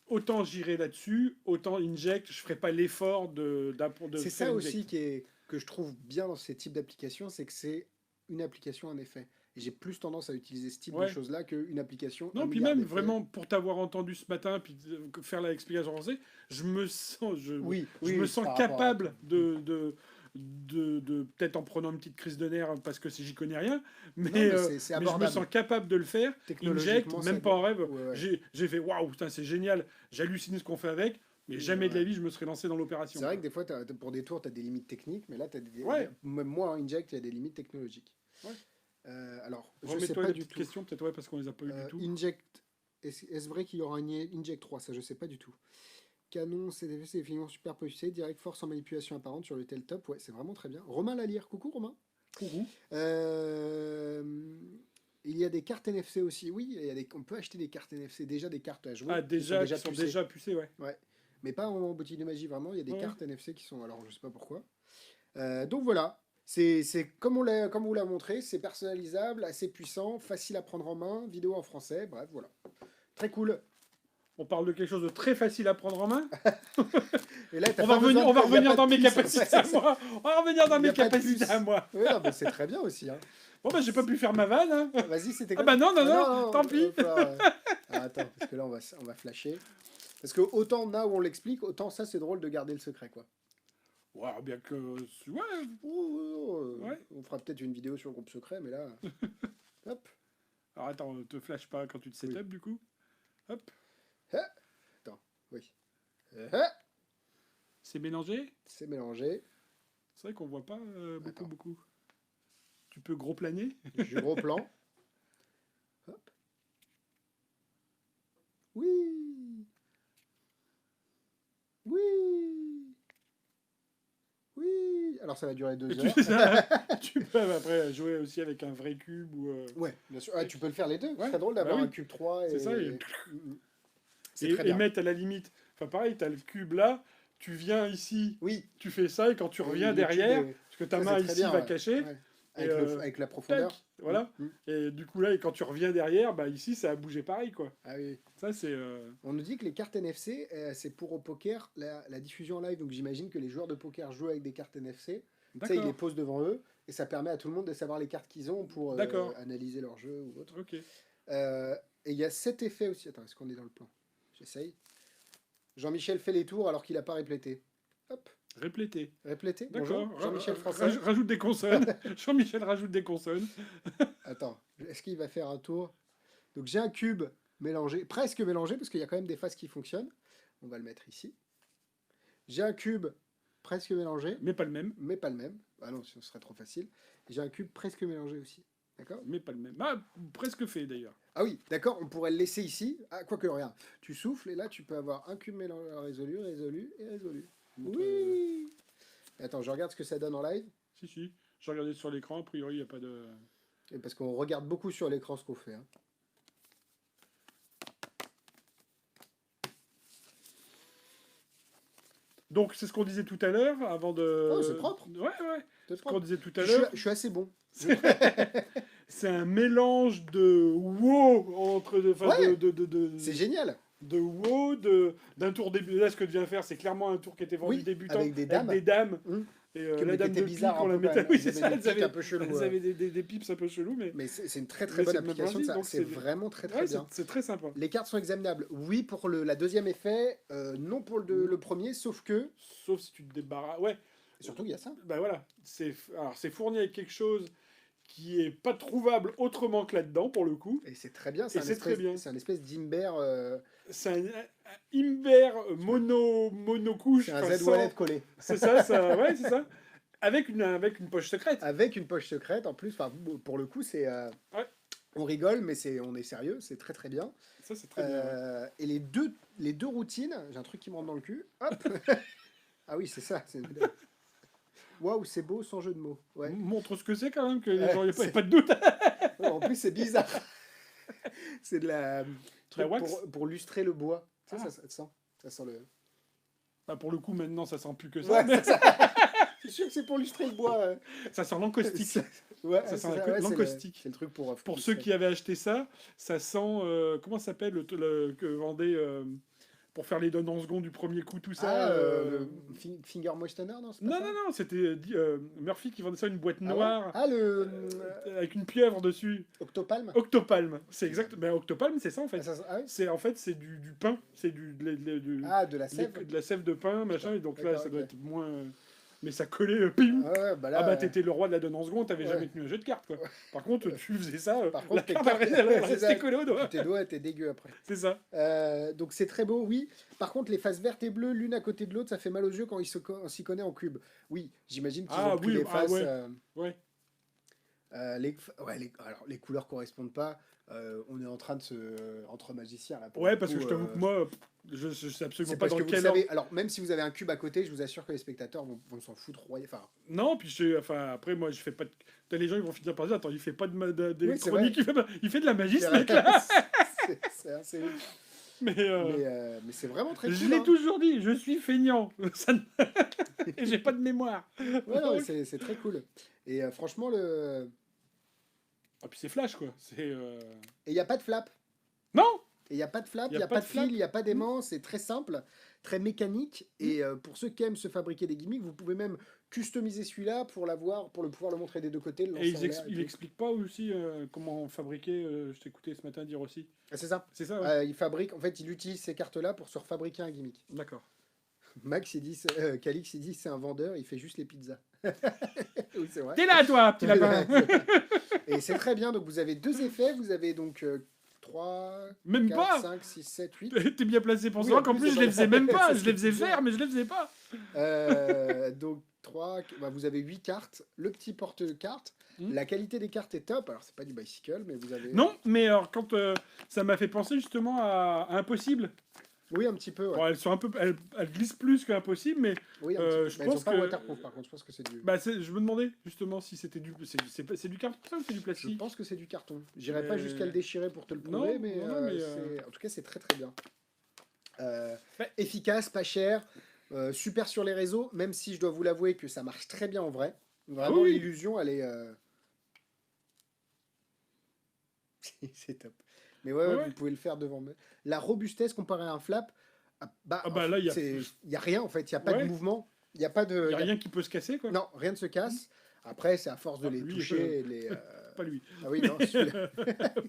autant j'irai là-dessus, autant Inject, je ferai pas l'effort de C'est faire ça Inject. aussi que je trouve bien dans ces types d'applications, c'est que c'est une application en effet. Et j'ai plus tendance à utiliser ce type de Ouais. choses-là qu'une application. Non, un puis milliard même d'effets. vraiment pour t'avoir entendu ce matin, puis faire l'explication française, je me sens, je me sens par rapport à- capable de peut-être en prenant une petite crise de nerfs parce que j'y connais rien, mais, mais c'est mais je me abordable. sens capable de le faire. Inject, Technologiquement, même ça- pas en rêve. Ouais, ouais. J'ai fait waouh, putain, c'est génial, j'hallucine ce qu'on fait avec, mais jamais de la vie je me serais lancé dans l'opération. C'est vrai que des fois, pour des tours, tu as des limites techniques, mais là, Ouais. même moi, en Inject, il y a des limites technologiques. Ouais. Alors, je sais Remets-toi pas les du petites tout. questions, peut-être ouais, parce qu'on les a pas eu du tout. Inject, est-ce vrai qu'il y aura un Inject 3? Ça, je sais pas du tout. Canon, CDV, c'est finalement super poussé. Direct force en manipulation apparente sur le tel top. Ouais, c'est vraiment très bien. Romain Lalire, coucou Romain. Coucou. Il y a des cartes NFC aussi. Oui, on peut acheter des cartes NFC, déjà des cartes à jouer. Ah, qui déjà, qui sont pucées. déjà pucées, ouais. Ouais. Mais pas en boutique de magie, vraiment. Il y a des Ouais. cartes NFC qui sont. Alors, je sais pas pourquoi. Donc voilà. C'est comme on vous l'a montré, c'est personnalisable, assez puissant, facile à prendre en main, vidéo en français, bref, voilà. Très cool. On parle de quelque chose de très facile à prendre en main. Et là, On va revenir dans mes capacités à moi. On va revenir dans mes capacités à moi. Oui, mais c'est très bien aussi. Hein. Bon, bah, j'ai pas pu faire ma vanne. Hein. Vas-y, c'était Ah, bah non, tant pis. Attends, parce que là, on va flasher. Parce que autant là où on l'explique, autant ça, c'est drôle de garder le secret, quoi. Ouais, bien que. Ouais. Ouais. On fera peut-être une vidéo sur le groupe secret, mais là. Hop. Alors attends, te flash pas quand tu te setup, du coup. Hop. Attends, oui. C'est mélangé. C'est mélangé. C'est vrai qu'on voit pas Attends. beaucoup. Tu peux gros planer. Du gros plan. Hop. Oui. Oui. Oui. Alors ça va durer 2 heures. Tu peux après jouer aussi avec un vrai cube ou. Ouais, bien sûr. Ah, tu peux le faire les deux. Ouais, C'est très drôle d'avoir bah oui. un cube 3 et. C'est ça, C'est très et bien. mettre à la limite. Enfin, pareil, t'as le cube là, tu viens ici, Oui. tu fais ça, et quand tu reviens le derrière, cube est- parce que ta ça, main c'est très ici bien, va ouais. cacher, Ouais. et, Avec la profondeur. tac, voilà. Mm. Et du coup là, et quand tu reviens derrière, bah ici ça a bougé pareil quoi. Ah oui. Ça c'est. On nous dit que les cartes NFC, c'est pour au poker la diffusion live. Donc j'imagine que les joueurs de poker jouent avec des cartes NFC. Tu sais, ils les D'accord. posent devant eux et ça permet à tout le monde de savoir les cartes qu'ils ont pour D'accord. analyser leur jeu ou autre. Ok. Et il y a cet effet aussi. Attends, est-ce qu'on est dans le plan? J'essaye. Jean-Michel fait les tours alors qu'il n'a pas réplété. Hop, Réplété. réplété. D'accord. Bonjour, Jean-Michel Français. Rajoute des consonnes. Jean-Michel rajoute des consonnes. Attends, est-ce qu'il va faire un tour? Donc j'ai un cube mélangé, presque mélangé, parce qu'il y a quand même des phases qui fonctionnent. On va le mettre ici. J'ai un cube presque mélangé, Mais pas le même. mais pas le même. Ah non, ce serait trop facile. J'ai un cube presque mélangé aussi. D'accord? Mais pas le même. Ah, presque fait d'ailleurs. Ah oui, d'accord, on pourrait le laisser ici. Ah, quoique, regarde, tu souffles et là, tu peux avoir un cube mélangé, résolu, résolu et résolu. Oui. Attends, je regarde ce que ça donne en live. Si. J'ai regardé sur l'écran, a priori, il n'y a pas de. Et parce qu'on regarde beaucoup sur l'écran ce qu'on fait. Hein. Donc, c'est ce qu'on disait tout à l'heure, avant de. Oh, c'est propre. Ouais. C'est Ce qu'on propre. disait tout à l'heure. Je suis assez bon. C'est un mélange de wow entre Ouais. de C'est génial. de wow d'un tour début. Là, ce que tu viens de faire, c'est clairement un tour qui était vendu Oui, débutant avec des dames. Et Que la mais dame qui était de bizarre pique, on un la peu, mettait. quand même. Oui, Ils c'est avaient ça. des Elles pics avaient, un peu chelous, elles avaient des pips un peu chelous, mais Mais c'est une très très Mais bonne c'est le même application. principe, donc C'est c'est- vraiment très très ouais, bien. c'est très sympa. Les cartes sont examinables. Oui pour la deuxième effet, non pour le premier, sauf que Sauf si tu te débarrasses. Ouais, surtout il y a ça. bah voilà. Alors, c'est fourni avec quelque chose qui est pas trouvable autrement que là-dedans, pour le coup. Et c'est très bien. Et c'est très bien. C'est un espèce d'imber. C'est un Imber monocouche. C'est un enfin, Z-Wallet collé. C'est ça, ouais, c'est ça. Avec une poche secrète. Avec une poche secrète en plus. Enfin, pour le coup, c'est On rigole, mais on est sérieux, c'est très très bien. Ça, c'est très bien. Et les deux routines, j'ai un truc qui me rentre dans le cul. Hop. Ah oui, c'est ça. Waouh, c'est beau sans jeu de mots. Ouais. Montre ce que c'est quand même, que les gens, il n'y C'est- a pas de doute. Ouais, en plus, c'est bizarre. C'est de la truc wax pour lustrer le bois. Ah. Ça sent le. Bah, pour le coup, maintenant, ça sent plus que ça. Ouais, mais c'est ça. Je suis sûr que c'est pour lustrer le bois. ça sent l'encaustique. Ouais, Ça c'est sent ouais, l'encaustique. c'est le truc pour. Pour ceux qui avaient acheté ça, ça sent. Comment ça s'appelle que vendait pour faire les donnes en seconde du premier coup, tout ça. Le finger moistener, non, c'est pas Non, ça non, non, c'était Murphy qui vendait ça, une boîte Ah ouais noire Ah, le avec une pieuvre dessus. Octopalm Octopalm, c'est exact. Mais Octopalm, c'est ça en fait. Ah oui C'est en fait c'est du pain, c'est Ah, de la sève de la sève de pain, machin. Et donc là, D'accord, ça doit ok. être moins. Mais ça collait, pim. Ah ouais, bah là, Ah bah t'étais le roi de la donne en seconde, t'avais ouais. jamais tenu un jeu de cartes quoi. Par contre, tu faisais ça, Par la contre, tes carte cartes- elle c'est restait ça. collée au doigt. tes doigts étaient dégueux après. C'est ça. Donc c'est très beau, oui. Par contre, les faces vertes et bleues, l'une à côté de l'autre, ça fait mal aux yeux quand on s'y connaît en cube. Oui, j'imagine qu'ils Ah ont pris oui, les ah faces. ouais. Ouais. Alors, les couleurs correspondent pas. On est en train de entre magiciens là. Pour Ouais, le parce coup, que je t'avoue que moi, je sais absolument c'est pas parce dans que vous quel savez. ordre. Alors même si vous avez un cube à côté, je vous assure que les spectateurs vont s'en foutre royal. Enfin, Non, puis enfin après moi je fais pas de... T'as les gens ils vont finir par dire attends, il fait pas des Oui, c'est chroniques, il fait de la magie ce mec là. c'est assez ouf. Mais Mais c'est vraiment très je cool. l'ai Hein. toujours dit, je suis feignant. Et j'ai pas de mémoire. Ouais, non, mais c'est très cool. Et franchement, Ah puis c'est flash quoi. C'est Et il n'y a pas de flap. Non. Et il n'y a pas de flap, Y il a n'y a pas pas de de flap. fil, il n'y a pas d'aimant, c'est très simple, très mécanique. Et pour ceux qui aiment se fabriquer des gimmicks, vous pouvez même customiser celui-là pour pouvoir le montrer des deux côtés, le Et lancer en l'air et il tout. explique pas aussi comment fabriquer. Je t'ai écouté ce matin dire aussi. Ah, c'est ça. C'est ça. Ouais. Il fabrique, en fait, il utilise ces cartes-là pour se refabriquer un gimmick. D'accord. Max, il dit, Calix, il dit, c'est un vendeur, il fait juste les pizzas. Oui, c'est vrai. T'es là toi, petit lapin. Et c'est très bien, donc vous avez deux effets, vous avez donc 3, Même 4, pas. 5, 6, 7, 8. T'es bien placé pour Oui, ça. en Qu'en plus, plus je c'est les pas- faisais même pas. c'est Je ce les que faisais tu disais. faire, mais je les faisais pas. Donc 3, vous avez 8 cartes, le petit porte-cartes. Mhm. La qualité des cartes est top, alors c'est pas du bicycle, mais vous avez... Non, mais alors quand ça m'a fait penser justement à Impossible. Oui, un petit peu, ouais. Bon, elles sont un peu, elles glissent plus qu'Impossible, mais Oui, un petit peu. je Mais pense elles sont pas que- waterproof, par contre, je pense que c'est du... bah je me demandais justement si c'était c'est du carton ou c'est du Je plastique. pense que c'est du carton. J'irai pas Mais- jusqu'à le déchirer pour te le Non, prouver, mais, non, mais, en tout cas, c'est très très bien. Ouais. Efficace, pas cher, super sur les réseaux, même si je dois vous l'avouer que ça marche très bien en vrai. Vraiment, Oui. l'illusion, elle est... c'est top. Mais ouais, Ouais. vous pouvez le faire devant. La robustesse comparée à un flap, Ah bah là, il y a- il y a rien en fait, il y a pas Ouais. de mouvement, il y a pas de... Il y a rien qui peut se casser quoi. Non, rien ne se casse. Après, c'est à force de Ah, les lui, toucher. Les, Pas lui. Ah oui, non, celui-là,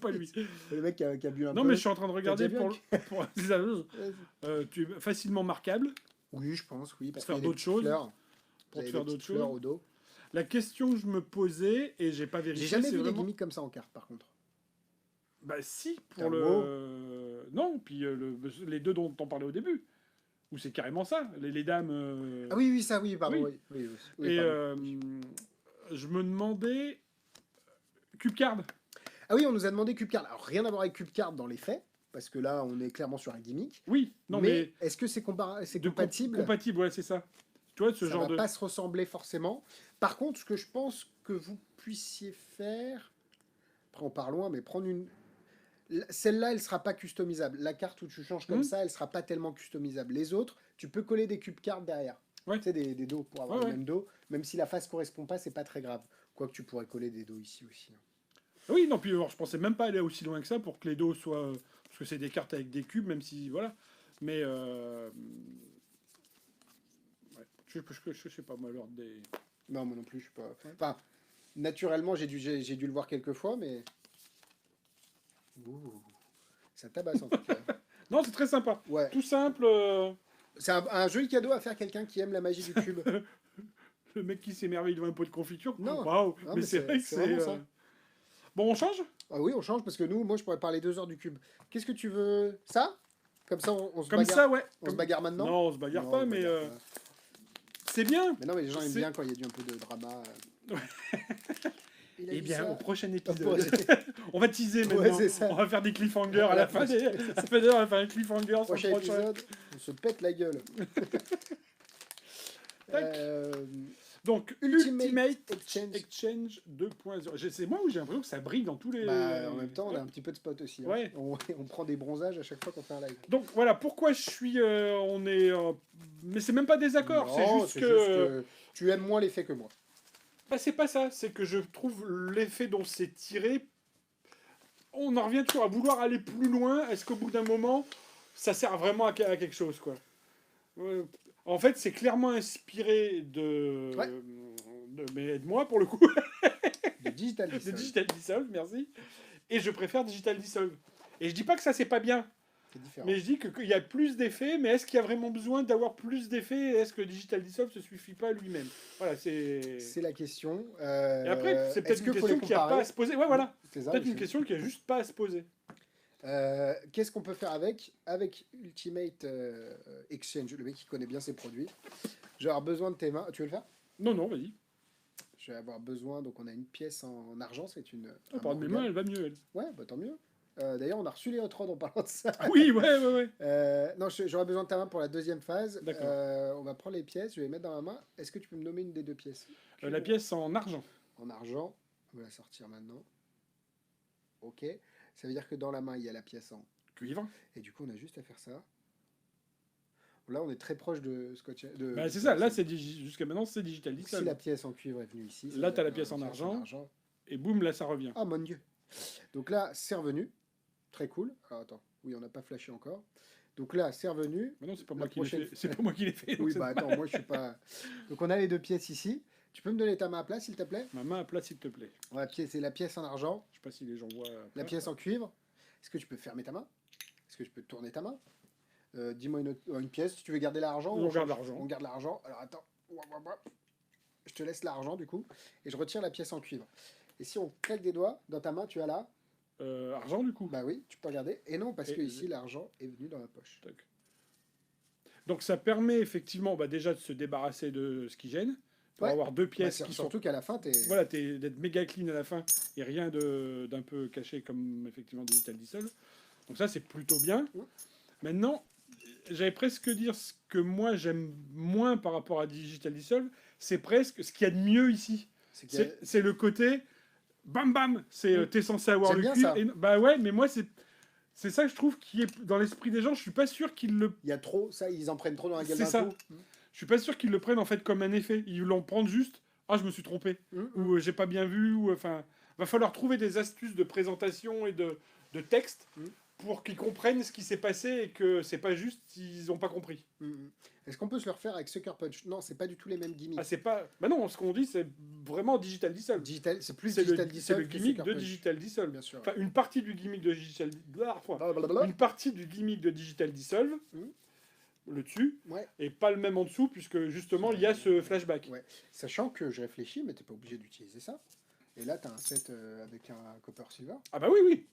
Pas lui. le mec qui a bu un Non, peu. mais je suis en train de regarder déjà vu pour tu es facilement marquable Oui, je pense, oui. Parce faire qu'il y a des d'autres petites choses, fleurs. pour Vous te avez faire des d'autres petites fleurs choses. au dos. La question que je me posais et j'ai pas vérifié. J'ai jamais c'est vu des vraiment... gimmicks comme ça en carte, par contre. Bah si T'as pour un le non puis les deux dont on parlait au début où c'est carrément ça les dames. Ah oui, oui, ça, oui, pardon. Oui. Oui, Et pardon. je me demandais Cube Card. Ah oui, on nous a demandé Cube Card. Alors, rien à voir avec Cube Card dans les faits, parce que là, on est clairement sur un gimmick. Oui non mais, Est-ce que c'est c'est de compatible compatible ouais c'est ça. Tu vois ce Ça genre va de pas se ressembler forcément. Par contre, ce que je pense que vous puissiez faire, après on part loin, mais prendre une... Celle-là, elle sera pas customisable. La carte où tu changes comme Mhm. ça, elle sera pas tellement customisable. Les autres, tu peux coller des cube cards derrière. Ouais. Tu sais, des dos pour avoir Ouais, le ouais. même dos. Même si la face correspond pas, c'est pas très grave. Quoique tu pourrais coller des dos ici aussi. Oui non puis alors, je pensais même pas aller aussi loin que ça pour que les dos soient parce que c'est des cartes avec des cubes même si voilà mais ouais. Je sais pas moi l'ordre des Non, moi non plus, je suis pas... Enfin, naturellement, j'ai dû le voir quelques fois, mais... Ouh, ça tabasse en tout cas. non c'est très sympa Ouais. tout simple. C'est un joli cadeau à faire à quelqu'un qui aime la magie du cube. Le mec qui s'émerveille devant un pot de confiture. Non. Waouh. Non, Mais mais c'est vrai que c'est c'est. vraiment ça. Bon, on change. Ah oui, on change parce que moi, je pourrais parler 2 heures du cube. Qu'est-ce que tu veux? Ça? Comme ça, on se Comme bagarre. ça, ouais. On Comme- se bagarre maintenant? Non, on se bagarre Non, pas, on se mais bagarre pas. c'est bien. Mais non, mais les gens aiment c'est- bien quand il y a un peu de drama. Il a Eh dit bien, ça. au prochain Ah, épisode, on va teaser Ouais, maintenant. c'est ça. On va faire des cliffhangers Ah, à la la fin des... Ça fait on va faire un cliffhanger sur le Prochain prochain. épisode, on se pète la gueule. Tac. Euh, Donc, Ultimate Ultimate Exchange. Exchange 2.0. C'est moi où j'ai l'impression que ça brille dans tous les... Bah, en même temps, on a Ouais. un petit peu de spot aussi. Hein. Ouais. On prend des bronzages à chaque fois qu'on fait un live. Donc voilà, pourquoi je suis... on est... mais c'est même pas désaccord, c'est Non, juste que... tu aimes moins l'effet que moi. Bah, c'est pas ça, c'est que je trouve l'effet dont c'est tiré... On en revient toujours à vouloir aller plus loin. Est-ce qu'au bout d'un moment, ça sert vraiment à quelque chose, quoi? En fait, c'est clairement inspiré de... Ouais. Mais aide-moi, pour le coup. De Digital De Dissolve. Digital Dissolve, merci. Et je préfère Digital Dissolve. Et je dis pas que ça, c'est pas bien. C'est différent. Mais je dis qu'il y a plus d'effets, mais est-ce qu'il y a vraiment besoin d'avoir plus d'effets? Est-ce que Digital Dissolve ne suffit pas lui-même? Voilà, c'est... C'est la question. Et après, c'est peut-être est-ce une qu'il faut les question qui n'a pas comparer à se poser. Ouais, voilà. C'est ça, Peut-être une aussi. question qui a juste pas à se poser. Qu'est-ce qu'on peut faire avec Ultimate Exchange, le mec qui connaît bien ses produits. Je vais avoir besoin de tes mains. Tu veux le faire? Non, non, vas-y. Je vais avoir besoin. Donc on a une pièce en argent, c'est une. Oh, un par de mes Morgan. mains, elle va mieux, elle. Ouais, bah tant mieux. D'ailleurs, on a reçu les retrons en parlant de ça. Ah oui, ouais. Non, j'aurais besoin de ta main pour la deuxième phase. D'accord. On va prendre les pièces, je vais les mettre dans ma main. Est-ce que tu peux me nommer une des deux pièces? La pièce en argent. En argent. On va la sortir maintenant. Ok. Ça veut dire que dans la main, il y a la pièce en. Cuivre. Et du coup, on a juste à faire ça. Là, on est très proche de Scotch. Bah, c'est ça, là, jusqu'à maintenant, c'est Digital Si Dissolve. la pièce en cuivre est venue ici. ça Là, doit t'as la être pièce en une argent. Et boum, là, ça revient. Ah, mon Dieu. Donc là, c'est revenu. Très cool. Alors, attends. Oui, on n'a pas flashé encore. Donc là, c'est revenu. Bah non, c'est pas La moi qui l'ai prochaine fait. C'est pas moi qui l'ai fait. donc Oui, c'est bah pas- attends, moi, je suis pas... Donc on a les deux pièces ici. Tu peux me donner ta main à plat, s'il te plaît? Ma main à plat, s'il te plaît. C'est la pièce en argent. Je sais pas si les gens voient. La pièce en cuivre. Est-ce que tu peux fermer ta main? Est-ce que tu peux tourner ta main? Dis-moi une pièce. Si tu veux garder l'argent, On garde l'argent. On garde l'argent. Alors attends. Je te laisse l'argent du coup. Et je retire la pièce en cuivre. Et si on claque des doigts, dans ta main, tu as là. Argent, du coup. Bah oui, tu peux regarder. Et non, parce Et- que ici, l'argent est venu dans la poche. Tac. Donc ça permet effectivement déjà de se débarrasser de ce qui gêne, pour Ouais. avoir deux Bah, pièces qui sont... surtout qu'à la fin, t'es. Voilà, d'être méga clean à la fin et rien d'un peu caché comme effectivement Digital Dissolve. Donc ça c'est plutôt bien. Ouais. Maintenant, j'allais presque dire ce que moi j'aime moins par rapport à Digital Dissolve, c'est presque ce qu'il y a de mieux ici. C'est qu'il y a- C'est le côté bam bam, t'es censé avoir J'aime le bien cuivre. ça. Bah ouais, mais moi c'est ça que je trouve qui est dans l'esprit des gens. Je suis pas sûr qu'ils le il y a trop, ça, ils en prennent trop dans la gueule C'est d'un ça. coup. Je suis pas sûr qu'ils le prennent en fait comme un effet. Ils l'en prennent juste. Ah, je me suis trompé. Ou j'ai pas bien vu. Ou enfin, va falloir trouver des astuces de présentation et de texte pour qu'ils comprennent ce qui s'est passé et que c'est pas juste ils ont pas compris. Est-ce qu'on peut se le refaire avec Sucker Punch? Non, c'est pas du tout les mêmes gimmicks. Ah, c'est pas. Bah non, ce qu'on dit c'est vraiment Digital Dissolve. C'est plus C'est Digital c'est Dissolve le que gimmick Sucker de Punch. Digital Dissolve. Bien sûr. Enfin, une partie du gimmick de Digital Blablabla. une partie du gimmick de Digital Dissolve, le dessus, Ouais. et pas le même en dessous, puisque justement il y a ce flashback. Ouais. Sachant que je réfléchis, mais t'es pas obligé d'utiliser ça. Et là, t'as un set avec un Copper Silver. Ah bah oui, oui.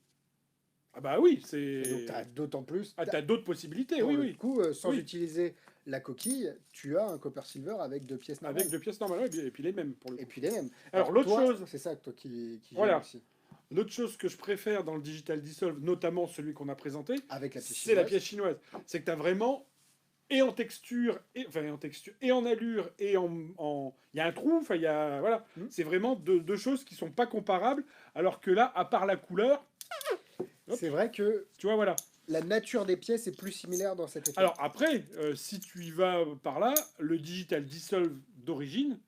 Ah bah oui, Et donc c'est... t'as d'autant plus. Ah, t'as d'autres possibilités, Dans oui, le oui. coup, sans Oui. utiliser la coquille, tu as un Copper Silver avec deux pièces normales. Avec deux pièces normales, ouais, et puis les mêmes, pour le coup. Et puis les mêmes. Alors, l'autre toi, chose- c'est ça toi qui Voilà. gère aussi. L'autre chose que je préfère dans le Digital Dissolve, notamment celui qu'on a présenté, Avec la pièce c'est la chinoise. pièce chinoise. C'est que t'as vraiment, et en texture, et en allure, et il y a un trou, enfin, il y a... Voilà. C'est vraiment deux choses qui sont pas comparables, alors que là, à part la couleur, Hop. C'est vrai que tu vois, voilà. la nature des pièces est plus similaire dans cet effet. Alors après, si tu y vas par là, le Digital Dissolve d'origine,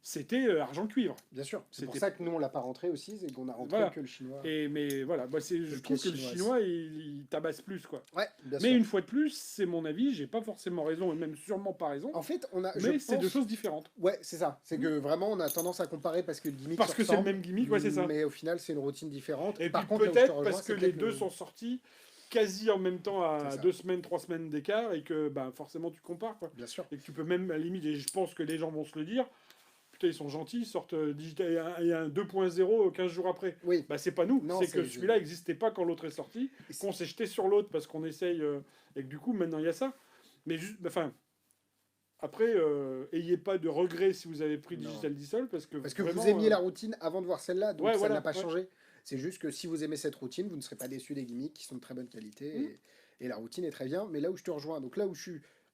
c'était argent-cuivre. Bien sûr. C'est pour C'était- ça que nous, on l'a pas rentré aussi, c'est qu'on a rentré Voilà. que le chinois. Mais voilà, moi, je Le trouve que le chinoise. chinois, il tabasse plus, quoi. Ouais, bien Mais sûr. une fois de plus, c'est mon avis, j'ai pas forcément raison, et même sûrement pas raison, En fait, on a. mais je c'est deux pense- choses différentes. Ouais, c'est ça. C'est que vraiment, on a tendance à comparer parce que le gimmick Parce se que c'est le ressemble, même gimmick, ouais, c'est ça. Mais au final, c'est une routine différente. Et Par puis contre, là où je te peut-être rejoins, parce que c'est les peut-être deux le- sont sortis quasi en même temps à C'est ça. 2 semaines, 3 semaines d'écart, et que bah, forcément tu compares, quoi. Bien sûr. Et que tu peux même, à la limite, et je pense que les gens vont se le dire, putain, ils sont gentils, ils sortent digital, il y a un 2.0 15 jours après. Oui. Bah, c'est pas nous, Non, c'est que c'est- celui-là n'existait pas quand l'autre est sorti, qu'on s'est jeté sur l'autre parce qu'on essaye, et que du coup, maintenant il y a ça. Mais juste, enfin, Après, ayez pas de regrets si vous avez pris Non. Digital Dissolve, parce que Parce que vraiment, vous aimiez la routine avant de voir celle-là, donc ouais, ça voilà, n'a pas ouais. changé. C'est juste que si vous aimez cette routine, vous ne serez pas déçu des gimmicks qui sont de très bonne qualité, Mm. et la routine est très bien. Mais là où je te rejoins, donc là où je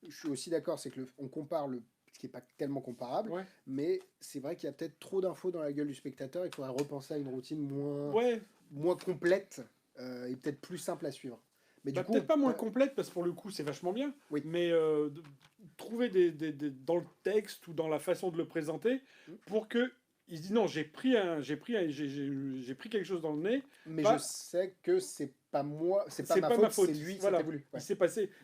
suis aussi d'accord, c'est que on compare ce qui n'est pas tellement comparable, Ouais. mais c'est vrai qu'il y a peut-être trop d'infos dans la gueule du spectateur, il faudrait repenser à une routine Ouais, moins complète, et peut-être plus simple à suivre. Mais du bah, coup, peut-être pas moins complète, parce que pour le coup, c'est vachement bien. oui. Mais trouver dans le texte ou dans la façon de le présenter Mm. pour que il se dit non, j'ai pris quelque chose dans le nez. Mais je Pas, sais que c'est pas moi, c'est pas c'est ma pas faute, ma faute. c'est lui, Voilà. c'était voulu. Ouais.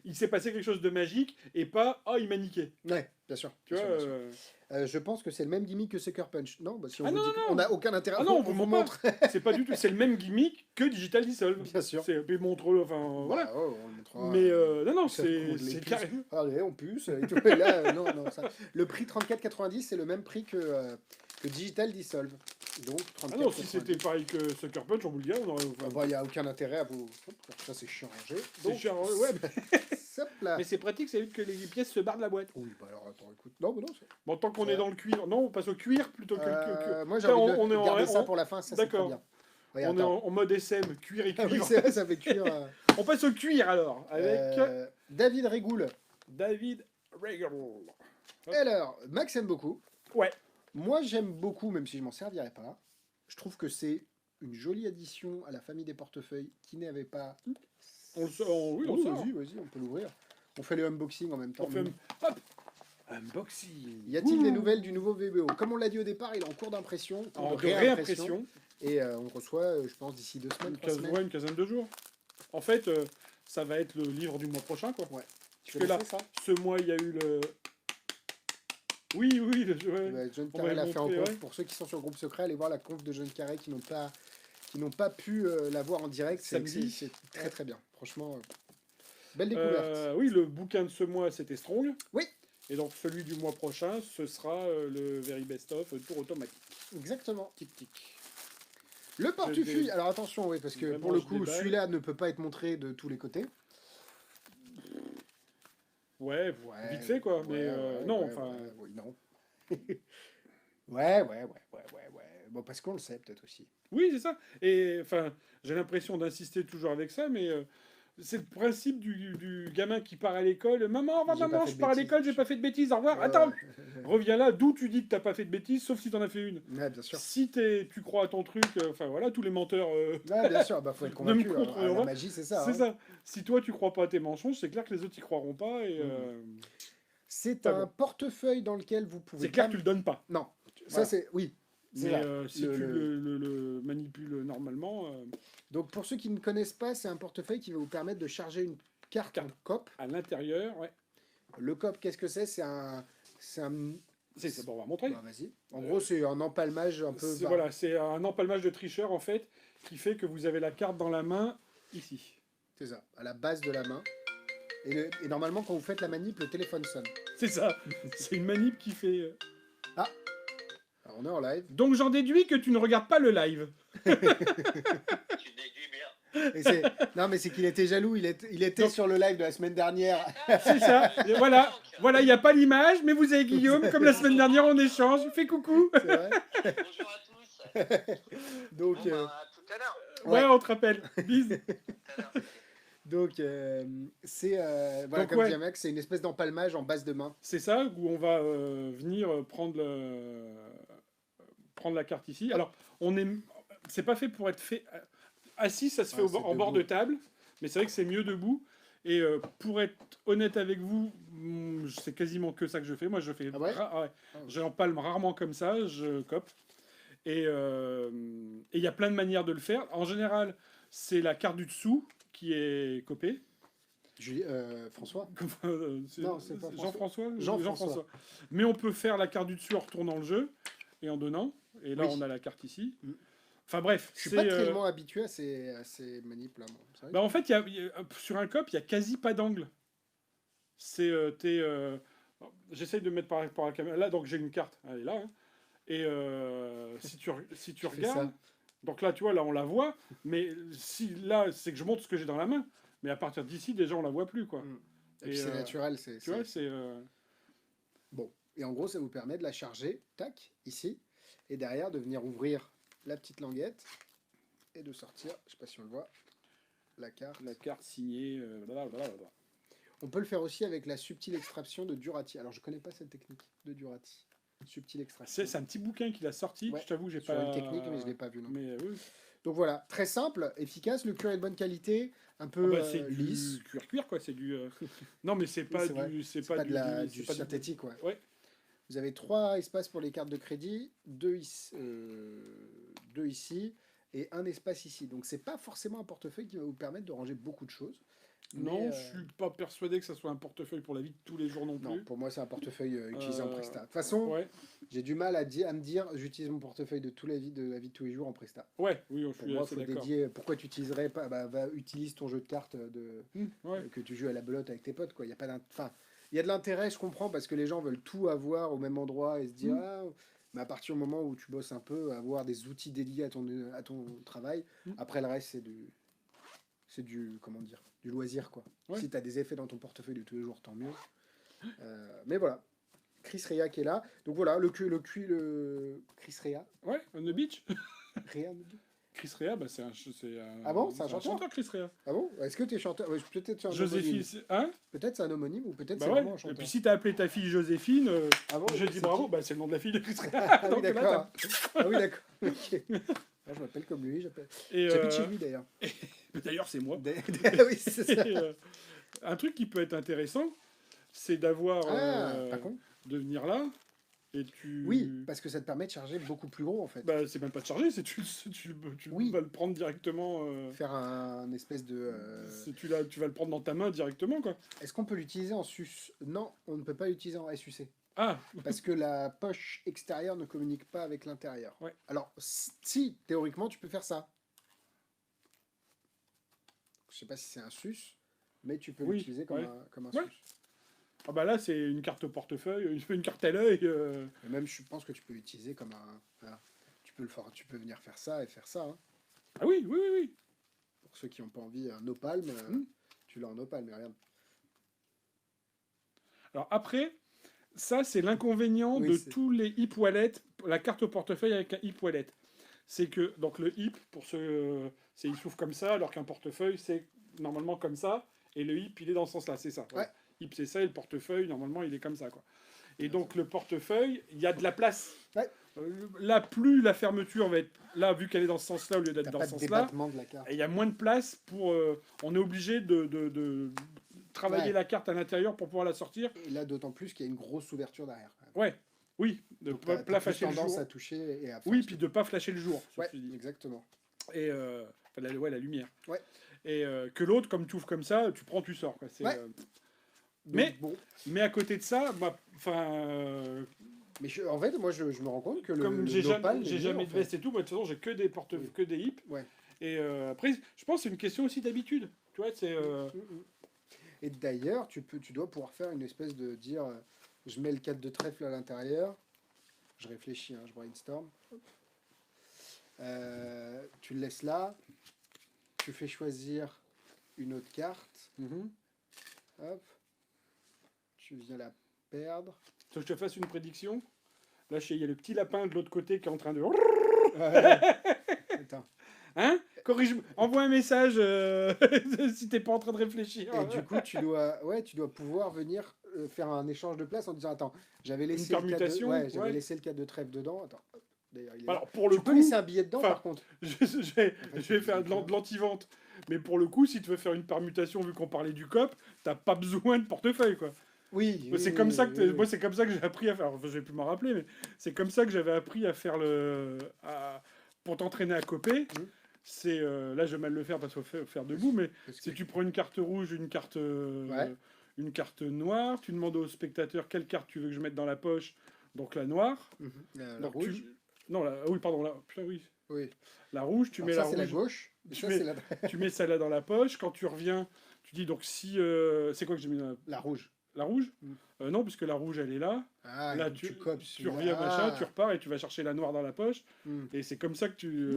Il s'est passé quelque chose de magique et pas oh il m'a niqué. Ouais, bien sûr. Tu Bien vois. sûr, bien sûr. Je pense que c'est le même gimmick que Sucker Punch. Non, bah, si on Ah vous non, dit non, qu'on non. n'a aucun intérêt, Ah non, on vous vous ment pas. C'est pas du tout. C'est le même gimmick que Digital Dissolve. Bien sûr. C'est puis montre-le. Enfin voilà. Bah, ouais, on le montrera. Mais non, non, Ça te compte les c'est puces. carrément. Allez, on puce. Et tout. Et là, non, non, ça. Le prix 34,90, c'est le même prix que Digital Dissolve. Donc Ah non, si 34,90. c'était pareil que Sucker Punch, on vous le dirait, on aurait. Ah bah, il n'y a aucun intérêt à vous. Hop, ça, c'est chiant à ranger. C'est Donc, cher, ouais. hop là. Mais c'est pratique, ça évite que les pièces se barrent de la boîte. Oui, bah alors, attends, écoute. Non, mais non, c'est. Bon, tant qu'on Ouais. est dans le cuir, non, on passe au cuir plutôt que le. Moi, j'ai Putain, envie de on est en- garder ça on- pour la fin, ça, c'est trop D'accord. bien. On Regarde, est attends. en mode SM, cuir et Ah oui, cuivre. c'est vrai, ça fait cuire. On passe au cuir alors, avec David Régoul. David Regal. Et alors, Max aime beaucoup. Ouais. Moi, j'aime beaucoup, même si je m'en servirais pas. Je trouve que c'est une jolie addition à la famille des portefeuilles qui n'avait pas. Oui, on le sort. Vas-y, on peut l'ouvrir. On fait le unboxing en même temps. On fait hop, unboxing. Y a-t-il des nouvelles du nouveau VBO? Comme on l'a dit au départ, il est en cours d'impression, En de de réimpression. et on le reçoit, je pense, d'ici 2 semaines, 3 semaines. Ouais, une quinzaine de jours. En fait, ça va être le livre du mois prochain, quoi. Ouais. Tu Parce que là, connaissais ça? ce mois, il y a eu le. Oui, le jeu. Ouais. Bah, John On va Carrey le l'a fait en montrer, conf. ouais. Pour ceux qui sont sur le groupe secret, allez voir la conf de John Carrey qui n'ont pas pu la voir en direct. Samedi. C'est très très bien. Franchement, belle découverte. Oui, le bouquin de ce mois, c'était Strong. Oui. Et donc, celui du mois prochain, ce sera le Very Best of Tour automatique. Exactement. Tic tic. Le portefeuille. Alors attention, oui, parce que Vraiment, pour le je coup, déballe. celui-là ne peut pas être montré de tous les côtés. Ouais, Ouais, vite fait, quoi. ouais, Mais ouais, non, ouais, enfin. ouais, oui, non. ouais. Bon, parce qu'on le sait peut-être aussi. Oui, c'est ça. Et enfin, j'ai l'impression d'insister toujours avec ça, mais c'est le principe du gamin qui part à l'école. Maman, J'ai pas maman, fait je de pars à bêtises. l'école, j'ai pas fait de bêtises, au revoir. Ouais, Attends, ouais. reviens là, d'où tu dis que t'as pas fait de bêtises, sauf si t'en as fait une. Ouais, bien sûr. Si tu crois à ton truc, enfin voilà, tous les menteurs. Ouais, bien sûr, bah faut être Ne me convaincu. contre- La ouais. magie, c'est ça. C'est hein. ça. Si toi tu crois pas à tes mensonges, c'est clair que les autres y croiront pas. Et C'est Pas un bon. portefeuille dans lequel vous pouvez. c'est clair pas- que tu le donnes pas. Non, ça Voilà. c'est. Oui. C'est Mais là. si tu le manipules normalement, Donc pour ceux qui ne connaissent pas, c'est un portefeuille qui va vous permettre de charger une carte en COP. à l'intérieur, ouais. Le COP, qu'est-ce que c'est? C'est un. C'est bon, on va montrer. Bah, vas-y. En gros, c'est un empalmage un peu. Voilà, c'est un empalmage de tricheur en fait qui fait que vous avez la carte dans la main ici. C'est ça, à la base de la main. Et normalement, quand vous faites la manip, le téléphone sonne. C'est ça. C'est une manip qui fait. Alors, on est en live. Donc j'en déduis que tu ne regardes pas le live. Tu déduis bien. Et non, mais c'est qu'il était jaloux. Il était Donc- sur le live de la semaine dernière. C'est ça. Et voilà, il n'y a pas l'image, mais vous avez Guillaume, comme la semaine dernière, on échange. Fais coucou. C'est vrai. Bonjour à tous. Donc, Bon, bah, à tout à l'heure. Ouais, Ouais. on te rappelle. Bise. Tout à l'heure. donc c'est voilà, Donc, comme ouais. dit Max, c'est une espèce d'empalmage en base de main. C'est ça, où on va venir prendre la carte ici. Alors, c'est pas fait pour être fait assis, ça se fait Ah, au c'est en bord de debout. table, mais c'est vrai que c'est mieux debout. Et pour être honnête avec vous, c'est quasiment que ça que je fais. Moi, je fais, Ah ouais ouais. Ah ouais. J'empalme rarement comme ça, je cope. Et il y a plein de manières de le faire. En général, c'est la carte du dessous qui est copée. François. Non, c'est pas Jean-François. Jean-François. Mais on peut faire la carte du dessus en retournant le jeu et en donnant. Et là, Oui. on a la carte ici. Mm. Enfin bref, Je suis c'est, pas tellement habitué à ces manips là. Moi. C'est vrai bah, en fait, sur un cop, il y a quasi pas d'angle. C'est j'essaye de mettre par rapport à la caméra. Là, donc j'ai une carte. Elle est là. Hein. Et si tu Je fais regardes, ça. donc là, tu vois, là, on la voit. Mais si là, c'est que je montre ce que j'ai dans la main. Mais à partir d'ici, déjà, on la voit plus, quoi. Mm. Et puis c'est naturel. Tu vois, c'est. Bon, et en gros, ça vous permet de la charger, tac, ici, et derrière de venir ouvrir la petite languette et de sortir, je sais pas si on le voit, la carte. La carte signée, blablabla. On peut le faire aussi avec la subtile extraction de Durati. Alors, je connais pas cette technique de Durati. Subtile extraction. C'est un petit bouquin qu'il a sorti, Ouais, je t'avoue, j'ai sur pas... une technique, mais je l'ai pas vu, non. Mais oui. Donc voilà, très simple, efficace, le cuir est de bonne qualité, un Ah peu bah, c'est lisse. du cuir, quoi, c'est du... Non, mais c'est pas c'est vrai. du... C'est pas, du c'est pas synthétique, ouais. Ouais. Vous avez 3 espaces pour les cartes de crédit, 2 ici et un espace ici. Donc c'est pas forcément un portefeuille qui va vous permettre de ranger beaucoup de choses. Non, mais, je suis pas persuadé que ça soit un portefeuille pour la vie de tous les jours non non, plus. pour moi c'est un portefeuille utilisé en Euh, Presta. De toute façon, Ouais, j'ai du mal à me dire j'utilise mon portefeuille de la vie de tous les jours en Presta. ouais, oui, je Pour suis moi, il assez faut d'accord. dédier. Pourquoi tu utiliserais pas utilise ton jeu de cartes Ouais. que tu joues à la belote avec tes potes, quoi. Il y a pas enfin, il y a de l'intérêt, je comprends, parce que les gens veulent tout avoir au même endroit et se dire ah, mais à partir du moment où tu bosses un peu, avoir des outils dédiés à ton travail. Après le reste, c'est du comment dire, du loisir, quoi. Ouais. Si tu as des effets dans ton portefeuille de tous les jours, tant mieux. Mais voilà. Chris Rea qui est là. Donc voilà, le Chris Rea. Ouais, On the Beach. Rea. Chris Rea, bah, c'est un... Ah bon, c'est un chanteur Chris Rea. Ah bon? Est-ce que tu es chanteur? Ouais, peut-être c'est un Joséphine, homonyme. hein? Peut-être c'est un homonyme ou peut-être Bah c'est ouais. vraiment un Et chanteur. puis si t'as appelé ta fille Joséphine, Ah bon, je c'est dis bravo, qui? bah c'est le nom de la fille de Chris Rea. Ah oui, Donc là, d'accord. Ah oui, d'accord. Ok. Ah, je m'appelle comme lui. Et, J'habite chez lui d'ailleurs. d'ailleurs, c'est moi. Oui, c'est ça. Et, un truc qui peut être intéressant, c'est d'avoir Ah, pas con. de venir là et tu. Oui, parce que ça te permet de charger beaucoup plus gros en fait. Bah, c'est même pas de charger, c'est tu Oui. vas le prendre directement. Faire un espèce de. Tu vas le prendre dans ta main directement, quoi. Est-ce qu'on peut l'utiliser en sus? Non, on ne peut pas l'utiliser en SUC. Ah, Parce que la poche extérieure ne communique pas avec l'intérieur. Ouais. Alors, si, théoriquement, tu peux faire ça. Je sais pas si c'est un sus, mais tu peux Oui, l'utiliser comme ouais. comme un Ouais. sus. ah bah là, c'est une carte au portefeuille, une carte à l'œil. Et même, je pense que tu peux l'utiliser comme un. Voilà. Tu peux venir faire ça et faire ça. Hein. Ah oui, oui, oui, oui. Pour ceux qui n'ont pas envie, un opalme, tu l'as en opalme, mais regarde. Alors après, ça c'est l'inconvénient Oui, de c'est- tous les hip wallets, la carte au portefeuille avec un hip wallet. C'est que donc le hip, pour ceux, c'est il s'ouvre comme ça, alors qu'un portefeuille c'est normalement comme ça, et le hip il est dans ce sens-là, c'est ça. Ouais. Hip c'est ça, et le portefeuille normalement il est comme ça, quoi. Et donc le portefeuille, il y a de la place. Ouais. Là, plus la fermeture va être là, vu qu'elle est dans ce sens-là au lieu d'être T'as dans pas ce de sens-là, débattement de la carte. et il y a moins de place pour. On est obligé de travailler Ouais. la carte à l'intérieur pour pouvoir la sortir. Et là, d'autant plus qu'il y a une grosse ouverture derrière. Quand même. Ouais, oui, de Donc, pas t'as plus flasher le tendance jour. à toucher et à faire Oui, ce puis que- de pas flasher le jour. Ouais, ceci dit. exactement. Et enfin, la lumière. Ouais. Et que l'autre, comme tu ouvres comme ça, tu prends, tu sors. Quoi. C'est, Ouais. euh, mais, Donc, bon, mais à côté de ça, enfin, mais en fait, moi, je me rends compte que comme j'ai l'opale jamais, est mieux, jamais en de fait. veste et tout, moi, de toute façon, j'ai que des Oui. que des hips. Ouais. Et après, je pense que c'est une question aussi d'habitude. Tu vois, c'est. Et d'ailleurs, tu dois pouvoir faire une espèce de dire, je mets le 4 de trèfle à l'intérieur. Je réfléchis, hein, je brainstorm. Hop. Tu le laisses là. Tu fais choisir une autre carte. Hop. Tu viens la perdre. Tu veux que je te fasse une prédiction. Là, il y a le petit lapin de l'autre côté qui est en train de. Attends. Hein? Corrige, envoie un message si t'es pas en train de réfléchir. Et du coup, tu dois pouvoir venir faire un échange de place en disant attends, j'avais laissé permutation, j'avais ouais. laissé le 4 de trèfle dedans. Attends. Hop. D'ailleurs, il est là. Alors pour le Tu peux coup, laisser un billet dedans enfin, par contre. je vais faire de l'anti-vente. Mais pour le coup, si tu veux faire une permutation, vu qu'on parlait du COP, t'as pas besoin de portefeuille, quoi. Oui. Moi, c'est oui, comme ça oui, que oui. moi, c'est comme ça que j'ai appris à faire. Enfin, je vais plus m'en rappeler, mais c'est comme ça que j'avais appris à faire pour t'entraîner à coper. C'est là, je vais mal le faire parce qu'il faut faire debout, mais Parce si que- tu prends une carte rouge, une carte noire, tu demandes au spectateur quelle carte tu veux que je mette dans la poche, donc la noire. La Donc, rouge. Non, oui, pardon, putain, oui. Oui. La rouge, tu Alors mets ça, la c'est la rouge. gauche. Et Tu ça, mets- c'est la... Tu mets celle-là dans la poche. Quand tu reviens, tu dis donc si. C'est quoi que j'ai mis dans la rouge. la rouge Mm. Non, puisque la rouge, elle est là. Ah, Là, et copes tu celui-là. reviens, machin, Ah. tu repars et tu vas chercher la noire dans la poche. Hmm. Et c'est comme ça que tu.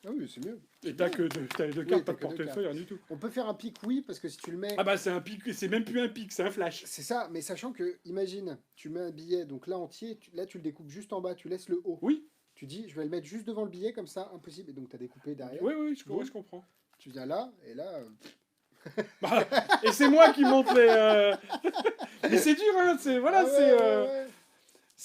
Ah oui, c'est mieux. Et t'as les deux Oui, cartes, t'as pas de que deux portefeuille, rien du tout. On peut faire un pic, oui, parce que si tu le mets... Ah bah c'est un pic, c'est même plus un pic, c'est un flash. C'est ça, mais sachant que, imagine, tu mets un billet, donc là entier, là tu le découpes juste en bas, tu laisses le haut. Oui, Tu dis, je vais le mettre juste devant le billet, comme ça, impossible. Et donc tu as découpé derrière. oui, oui, Boum. je comprends. Tu viens là, et là... Bah, et c'est moi qui monte les... Mais c'est dur, hein, c'est... Voilà, Ah ouais, ouais,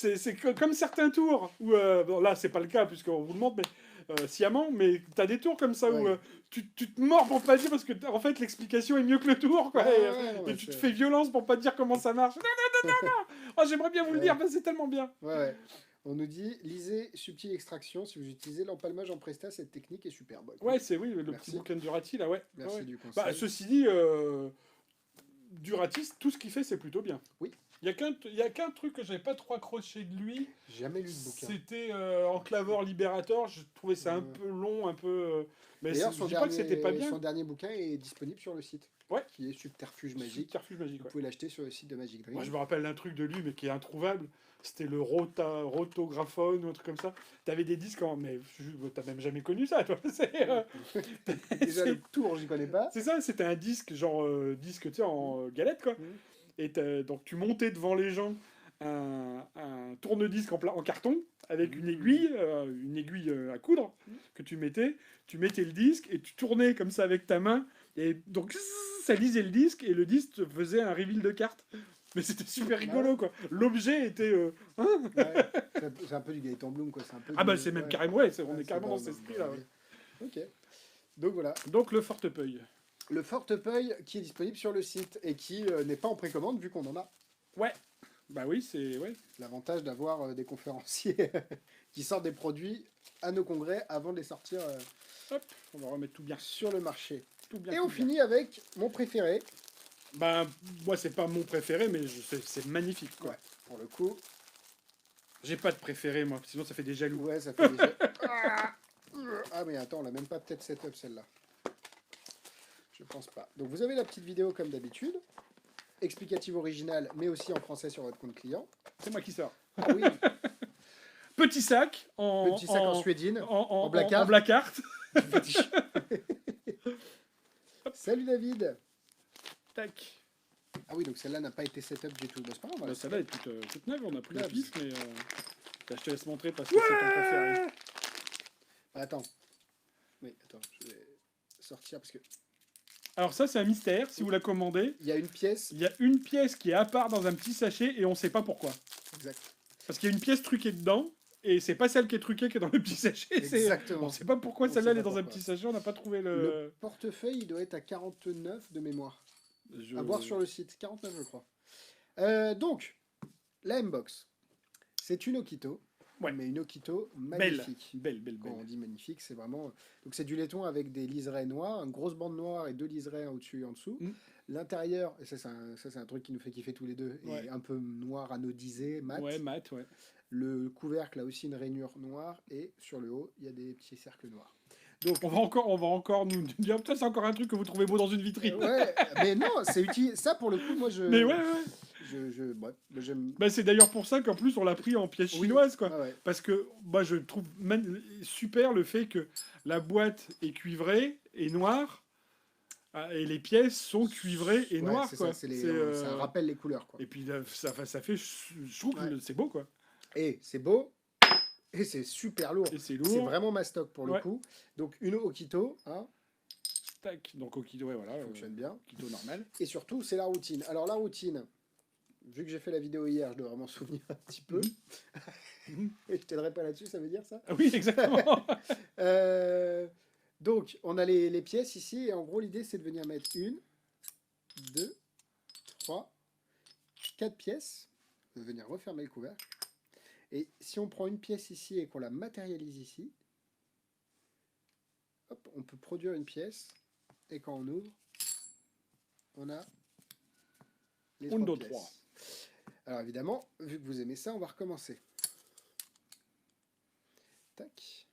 ouais. c'est comme certains tours, où... bon, là, c'est pas le cas, puisqu'on vous le montre, mais... sciemment, mais t'as des tours comme ça où Ouais. tu te mords pour pas dire parce que en fait l'explication est mieux que le tour quoi, Ouais, et, ouais, non, et mais tu te c'est- fais violence pour pas te dire comment ça marche. Non, non, non, non, non. Oh, j'aimerais bien vous le Ouais. dire, mais c'est tellement bien. Ouais, ouais. On nous dit, lisez Subtile Extraction, si vous utilisez l'empalmage en Presta, cette technique est superbe. Écoute, Ouais, c'est oui, le Merci. petit bouquin de Durati là, ouais. merci Ouais, ouais. du conseil. Bah, ceci dit, Durati, tout ce qu'il fait, c'est plutôt bien. Oui. Il y a qu'un truc que j'avais pas trop accroché de lui, Jamais lu de bouquin. c'était Enclavor Liberator. Je trouvais ça un peu long, un peu. Mais D'ailleurs, je dis pas que c'était pas bien. son dernier bouquin est disponible sur le site. Ouais. Qui est Subterfuge Magique. Subterfuge magique. Vous Ouais. pouvez l'acheter sur le site de Magic Dream. Moi, je me rappelle d'un truc de lui, mais qui est introuvable. C'était le rotographone ou un truc comme ça. T'avais des disques en... Mais t'as même jamais connu ça, toi. Déjà, c'est- le tour, j'y connais pas. C'est ça, c'était un disque, genre disque, tu sais, en galette, quoi. Mhm. Et donc, tu montais devant les gens un tourne-disque en carton avec une aiguille à coudre que tu mettais le disque et tu tournais comme ça avec ta main. Et donc, ça lisait le disque et le disque te faisait un reveal de cartes. Mais c'était super rigolo, quoi. L'objet était... Ouais, c'est un peu du Gaëtan Bloom, quoi. C'est un peu Ah bah du- c'est même ouais. carrément... Ouais, on Ouais, est c'est carrément dans dans- cet esprit-là. Ouais. Ok. Donc voilà. Donc, le Fortepeuil. Le Fortepeuil qui est disponible sur le site et qui n'est pas en précommande vu qu'on en a. Ouais. Bah oui, c'est... Ouais. L'avantage d'avoir des conférenciers qui sortent des produits à nos congrès avant de les sortir Hop, on va remettre tout bien. sur le marché. Tout bien, Et tout on bien. finit avec mon préféré. Bah, moi, c'est pas mon préféré, mais c'est magnifique, quoi. Ouais, pour le coup. J'ai pas de préféré, moi, sinon ça fait des jaloux. Ouais, ça fait déjà... Ah mais attends, on l'a même pas peut-être setup celle-là. Je pense pas. Donc vous avez la petite vidéo comme d'habitude. Explicative originale, mais aussi en français sur votre compte client. C'est moi qui sors. Ah oui, Petit sac en... petit sac en suédine. En black art. en black art. Salut David. Tac. Ah oui, donc celle-là n'a pas été setup du tout. Bah, c'est pas grave, on va Bah, la celle-là est toute neuve, on a pris la Labs. piste, mais... Là, je te laisse montrer parce que c'est ton préféré. Attends. Oui, attends, je vais sortir parce que Alors ça, c'est un mystère, si vous la commandez. il y a une pièce. Il y a une pièce qui est à part dans un petit sachet et on sait pas pourquoi. Exact. Parce qu'il y a une pièce truquée dedans, et c'est pas celle qui est truquée qui est dans le petit sachet. Exactement. On sait pas pourquoi On celle-là sait elle est pas dans un pourquoi. petit sachet, on n'a pas trouvé Le le... portefeuille, il doit être à 49 de mémoire. Je- À voir sur le site. 49, je crois. Donc, la M-Box. C'est une Okito. Ouais. Mais une Okito Belle. magnifique. Belle, belle, Quand belle. on dit magnifique, c'est vraiment... Donc c'est du laiton avec des liserés noirs, une grosse bande noire et deux liserés au-dessus et en dessous. Mm. L'intérieur, et ça c'est un truc qui nous fait kiffer tous les deux, Ouais. est un peu noir anodisé, mat. Ouais, mat, ouais. Le couvercle a aussi une rainure noire et sur le haut, il y a des petits cercles noirs. On va encore nous dire, putain, c'est encore un truc que vous trouvez beau dans une vitrine. Ouais, mais non, c'est utile. Ça pour le coup, moi je... Mais ouais, ouais. Bref, j'aime... Bah, c'est d'ailleurs pour ça qu'en plus on l'a pris en pièces Oui. chinoises, quoi. Ah ouais. Parce que moi je trouve super le fait que la boîte est cuivrée et noire et les pièces sont cuivrées et Ouais, noires, c'est quoi. ça, C'est, ça rappelle les couleurs, quoi. Et puis là, ça fait, je trouve que Ouais. c'est beau, quoi. Et c'est beau, et c'est super lourd. Et c'est C'est lourd. vraiment ma stock pour le Ouais. coup. Donc une Okito, hein, Tac. Donc Okito, ouais, voilà. fonctionne bien. Okito normal. Et surtout, c'est la routine. Alors la routine, vu que j'ai fait la vidéo hier, je dois vraiment me souvenir un petit peu. Et je t'aiderai pas là-dessus, ça veut dire ça? Ah oui, exactement. Donc, on a les pièces ici, et en gros, l'idée, c'est de venir mettre 1, 2, 3, 4 pièces, de venir refermer le couvercle. Et si on prend une pièce ici et qu'on la matérialise ici, hop, on peut produire une pièce, et quand on ouvre, on a les Un, 3 deux, pièces. 3. Alors évidemment, vu que vous aimez ça, on va recommencer. Tac.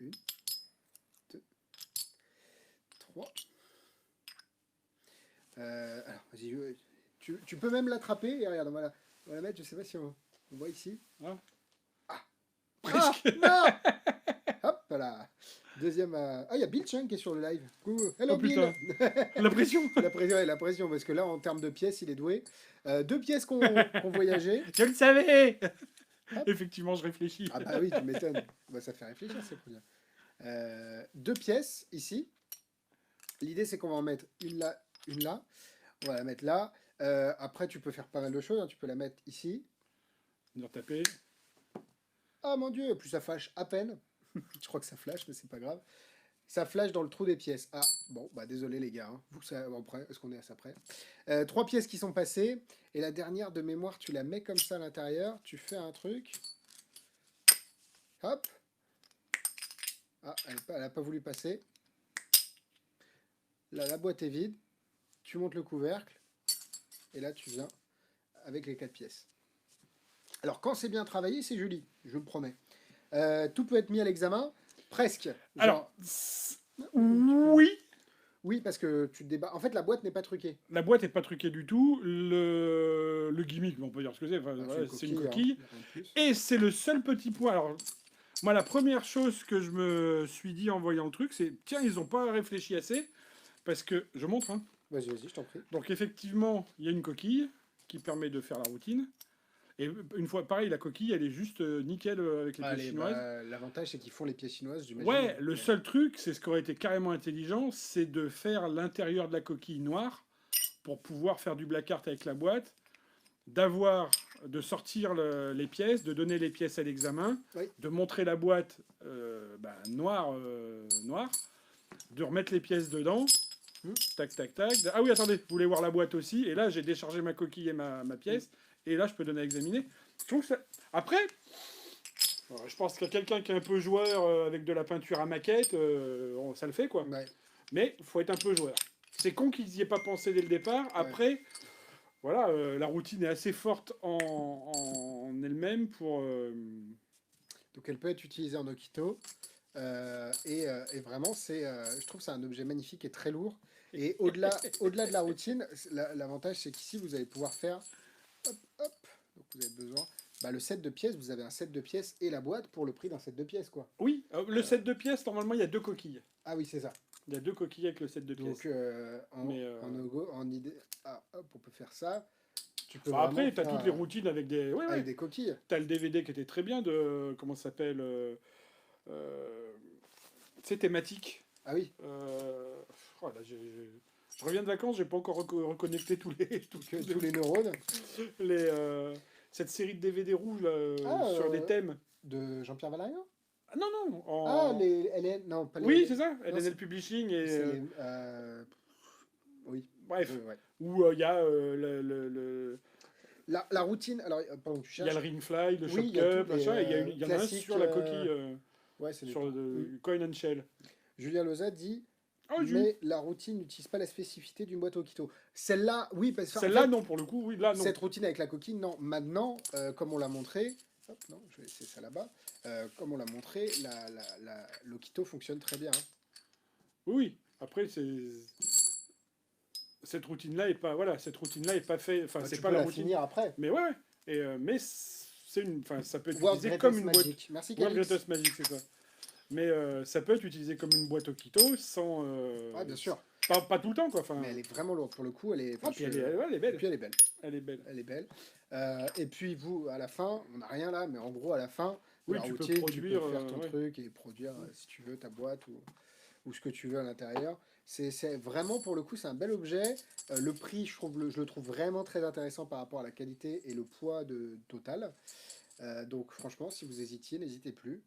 1, 2, 3. Alors, vas-y, tu peux même l'attraper, et regarde, on va la mettre, je sais pas si on voit ici. Ah. Ah, Presque. non. Hop là. Deuxième. Ah, il y a Bill Chung qui est sur le live. Coucou. Hello Oh, Bill. putain. La pression. La pression, parce que là, en termes de pièces, il est doué. Deux pièces qu'on voyageait. Je le savais. Hop. Effectivement, je réfléchis. Ah bah oui, tu m'étonnes. Bah, ça fait réfléchir, c'est cool. Deux pièces ici. L'idée, c'est qu'on va en mettre une là, une là. On va la mettre là. Après, tu peux faire pas mal de choses, hein. Tu peux la mettre ici. Venir taper. Ah mon Dieu, plus ça flash à peine. Je crois que ça flash, mais c'est pas grave. Ça flash dans le trou des pièces. Ah, bon, bah désolé les gars. Hein. Vous, ça, bon, prêt. Est-ce qu'on est à ça près? Trois pièces qui sont passées. Et la dernière de mémoire, tu la mets comme ça à l'intérieur. Tu fais un truc. Hop. Ah, elle a pas voulu passer. Là, la boîte est vide. Tu montes le couvercle. Et là, tu viens avec les 4 pièces. Alors, quand c'est bien travaillé, c'est joli. Je vous le promets. Tout peut être mis à l'examen. Presque. Genre, Alors, oui. oui, parce que tu te débats. En fait, la boîte n'est pas truquée. La boîte est pas truquée du tout. Le gimmick, on peut dire ce que c'est. Enfin, Bah, voilà, c'est une hein, coquille. rien de plus. Et c'est le seul petit point. Alors, moi, la première chose que je me suis dit en voyant le truc, c'est tiens, ils n'ont pas réfléchi assez. Parce que, je montre, hein. Vas-y, vas-y, je t'en prie. Donc, effectivement, il y a une coquille qui permet de faire la routine. Et une fois, pareil, la coquille, elle est juste nickel avec les pièces Allez, chinoises. bah, l'avantage, c'est qu'ils font les pièces chinoises, j'imagine. Ouais, le seul truc, c'est ce qui aurait été carrément intelligent, c'est de faire l'intérieur de la coquille noire pour pouvoir faire du black art avec la boîte, de sortir les pièces, de donner les pièces à l'examen, Oui. de montrer la boîte noire, de remettre les pièces dedans. Tac, tac, tac. Ah oui, attendez, vous voulez voir la boîte aussi. Et là, j'ai déchargé ma coquille et ma pièce. Et là, je peux donner à examiner. Je trouve que ça... Après, je pense qu'il y a quelqu'un qui est un peu joueur avec de la peinture à maquette, ça le fait, quoi. Ouais. Mais il faut être un peu joueur. C'est con qu'ils n'y aient pas pensé dès le départ. Après, voilà, la routine est assez forte en elle-même pour... Donc, elle peut être utilisée en Okito. Et vraiment, je trouve que c'est un objet magnifique et très lourd. Et au-delà de la routine, l'avantage, c'est qu'ici, vous allez pouvoir faire... Hop, hop. Donc, vous avez besoin... Bah, le set de pièces, vous avez un set de pièces et la boîte pour le prix d'un set de pièces, quoi. Oui, le set de pièces, normalement, il y a 2 coquilles. Ah oui, c'est ça. Il y a 2 coquilles avec le set de pièces. Donc, en idée... Ah, hop, on peut faire ça. Tu peux Enfin, après, vraiment tu as faire, toutes les routines avec des... Ouais, avec ouais. des coquilles. T'as le DVD qui était très bien de... Comment ça s'appelle c'est thématique. Ah oui. Oh là, je reviens de vacances, j'ai pas encore reconnecté tous Les neurones. cette série de DVD rouges là, sur des euh, thèmes. De Jean-Pierre Valérian. Ah non, non. Ah, les LN... Non, pas les Oui, LN. c'est ça. Non, LNL c'est- Publishing et... C'est oui. Bref, Ouais. où il y a La routine, alors, pardon, tu il y a cherches. le Ringfly, le Oui, Shock il y a Cup, tous les, machin, et il y en a un classiques, sur la coquille, Ouais, c'est des sur trucs. le Coin and Shell. Julien Loza dit Oh, mais la routine n'utilise pas la spécificité d'une boîte Okito. Celle-là, oui, parce que en Celle-là, fait, non, pour le coup, oui, là, non. cette routine avec la coquille, non. Maintenant, comme on l'a montré, hop, non, je vais laisser ça là-bas. Comme on l'a montré, l'Okito fonctionne très bien. Hein. Oui, après, cette routine-là est pas, voilà, cette routine-là est pas faite, enfin, Bah, c'est tu pas peux la la routine. finir après. Mais ouais, et, mais c'est une, enfin, ça peut être World utilisé Greatest comme une boîte. Magic. Merci, World Calix. Greatest Magic, c'est ça. Mais ça peut être utilisé comme une boîte Okito sans. Ouais, bien sûr. Pas tout le temps, quoi. Enfin, Mais elle est vraiment lourde. Pour le coup, elle est. ah, puis elle est belle. Et puis elle est belle. Elle est belle. Elle est belle. Et puis vous, à la fin, on n'a rien là, mais en gros, à la fin, Oui, la tu peux routine, produire, tu peux faire ton ouais. truc et produire, si tu veux, ta boîte ou ce que tu veux à l'intérieur. C'est vraiment, pour le coup, c'est un bel objet. Le prix, je le trouve vraiment très intéressant par rapport à la qualité et le poids total. Donc franchement, si vous hésitiez, n'hésitez plus.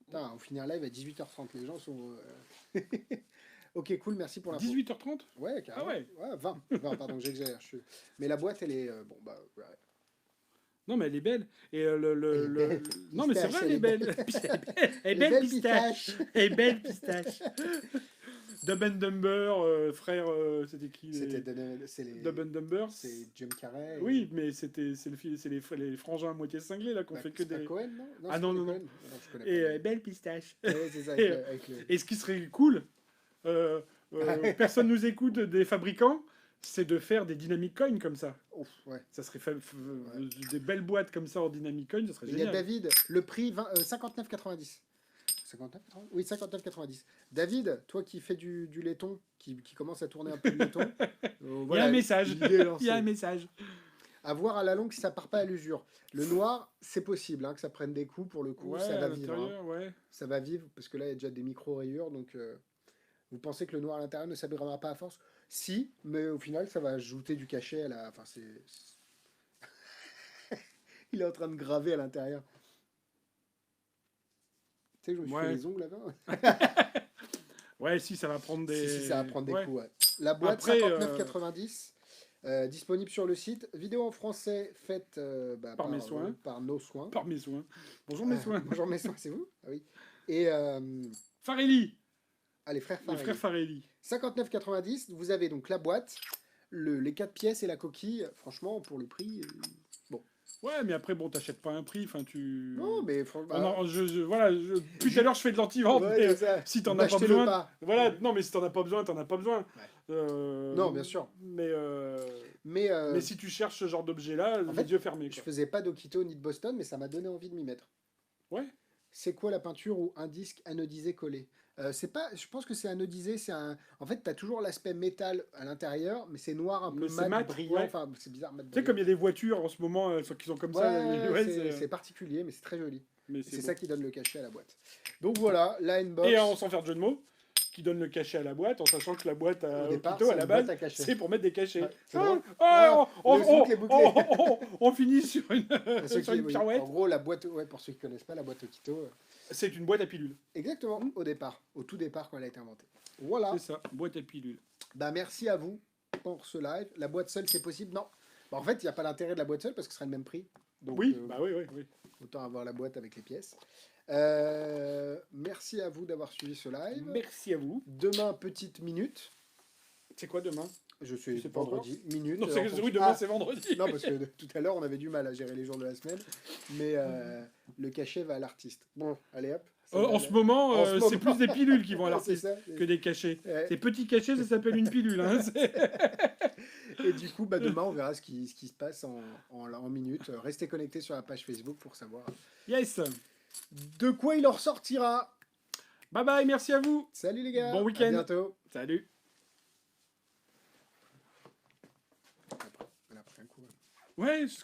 Putain, on finit un live à 18h30, les gens sont... Ok, cool, merci pour l'info. 18h30. Ouais, carrément. Ah ouais. 20, pardon, j'exagère. Mais la boîte, elle est... bon, bah... Ouais. Non, mais elle est belle. Et non, mais c'est vrai, Pistache, elle est belle. Elle est Les belle, belles pistache. Elle est belle, pistache. Dumb and Dumber, frère, c'était qui C'est les... Dumb and Dumber. C'est Jim Carrey. Oui, mais c'est les frangins à moitié cinglés là qu'on fait que c'est pas des. Cohen, non, Ah c'est non, pas non, Cohen. non. Je connais Et pas. belle pistache. Ouais, c'est ça, Et, avec le... Et ce qui serait cool, personne nous écoute des fabricants, c'est de faire des Dynamic Coin comme ça. Ouf, ouais. Ça serait des belles boîtes comme ça en Dynamic Coin, ça serait Il y a génial. David, le prix 59,90. 59, 80 oui, 59,90. David, toi qui fais du laiton, qui commence à tourner un peu le laiton, Il y a voilà, un message. l'idée est lancée. Il y a un message. À voir à la longue si ça part pas à l'usure. Le noir, c'est possible que ça prenne des coups pour le coup, Ouais, ça à va vivre. l'intérieur, ouais. Ça va vivre parce que là il y a déjà des micro-rayures. Donc vous pensez que le noir à l'intérieur ne s'abîmera pas à force? Si, mais au final ça va ajouter du cachet à la. Enfin, il est en train de graver à l'intérieur. Tu sais que je me suis fait Ouais. les ongles là-bas. Ouais, si, ça va prendre des... Si, ça va prendre des Ouais. coups. Ouais. La boîte Après, 59,90. Disponible sur le site. Vidéo en français faite Par mes soins. par nos soins. Par mes soins. Bonjour mes soins. Bonjour mes soins, c'est vous? Ah oui. Et Farelli. les frères Les Farelli. frères Farelli. 59,90. Vous avez donc la boîte, les 4 pièces et la coquille. Franchement, pour le prix. Ouais, mais après, bon, t'achètes pas un prix, enfin, tu... Non, mais Voilà, depuis tout à l'heure, je fais de l'anti-vente, ouais, mais c'est ça. si t'en as pas N'achetez-le besoin... pas. Voilà, non, mais si t'en as pas besoin, t'en as pas besoin. Ouais. Non, bien sûr. Mais si tu cherches ce genre d'objet-là, en les fait, yeux fermés, je quoi. faisais pas d'Okito ni de Boston, mais ça m'a donné envie de m'y mettre. Ouais. C'est quoi la peinture ou un disque anodisé collé? C'est pas, je pense que c'est anodisé, c'est un. En fait, t'as toujours l'aspect métal à l'intérieur, mais c'est noir un peu Mais c'est mat, brillant. ouais. Enfin, c'est bizarre, mat Tu sais, brillant. comme il y a des voitures en ce moment qui sont comme ça. Ouais, c'est- c'est particulier, mais c'est très joli. mais C'est beau. ça qui donne le cachet à la boîte. Donc voilà, la N-Box. Et on s'en fait de jeu de mots, qui donne le cachet à la boîte, en sachant que la boîte Au départ, Okito, à c'est la une boîte base, à cachet. c'est pour mettre des cachets. Ouais, c'est Ah, drôle. ah, Le boucle est bouclé. on finit sur une, Pour ceux sur une oui. pirouette. En gros, la boîte, ouais, pour ceux qui connaissent pas, la boîte Okito. C'est une boîte à pilules. Exactement, au départ, au tout départ quand elle a été inventée. Voilà. C'est ça, boîte à pilules. Bah merci à vous pour ce live. La boîte seule, c'est possible? Non. Bah, en fait, il n'y a pas l'intérêt de la boîte seule parce que ce sera le même prix. Donc, Oui, bah oui. autant avoir la boîte avec les pièces. Merci à vous d'avoir suivi ce live. Merci à vous. Demain, petite minute. C'est quoi demain? Je suis sais pas vendredi. Minute. Non, en c'est fonction- oui, demain Ah, c'est vendredi. non, parce que tout à l'heure, on avait du mal à gérer les jours de la semaine. Mais le cachet va à l'artiste. Bon, allez hop. Ça va En à ce la- moment, en ce c'est moment. plus des pilules qui vont à Ouais, c'est l'artiste ça. que des cachets. Ouais. Ces petits cachets, ça s'appelle une pilule. Hein. Et du coup, bah, demain, on verra ce qui se passe en minutes. Restez connectés sur la page Facebook pour savoir Yes. de quoi il en ressortira. Bye bye, merci à vous. Salut les gars. Bon À week-end. bientôt. Salut. Elle a pris un coup. Ouais, c'est ce que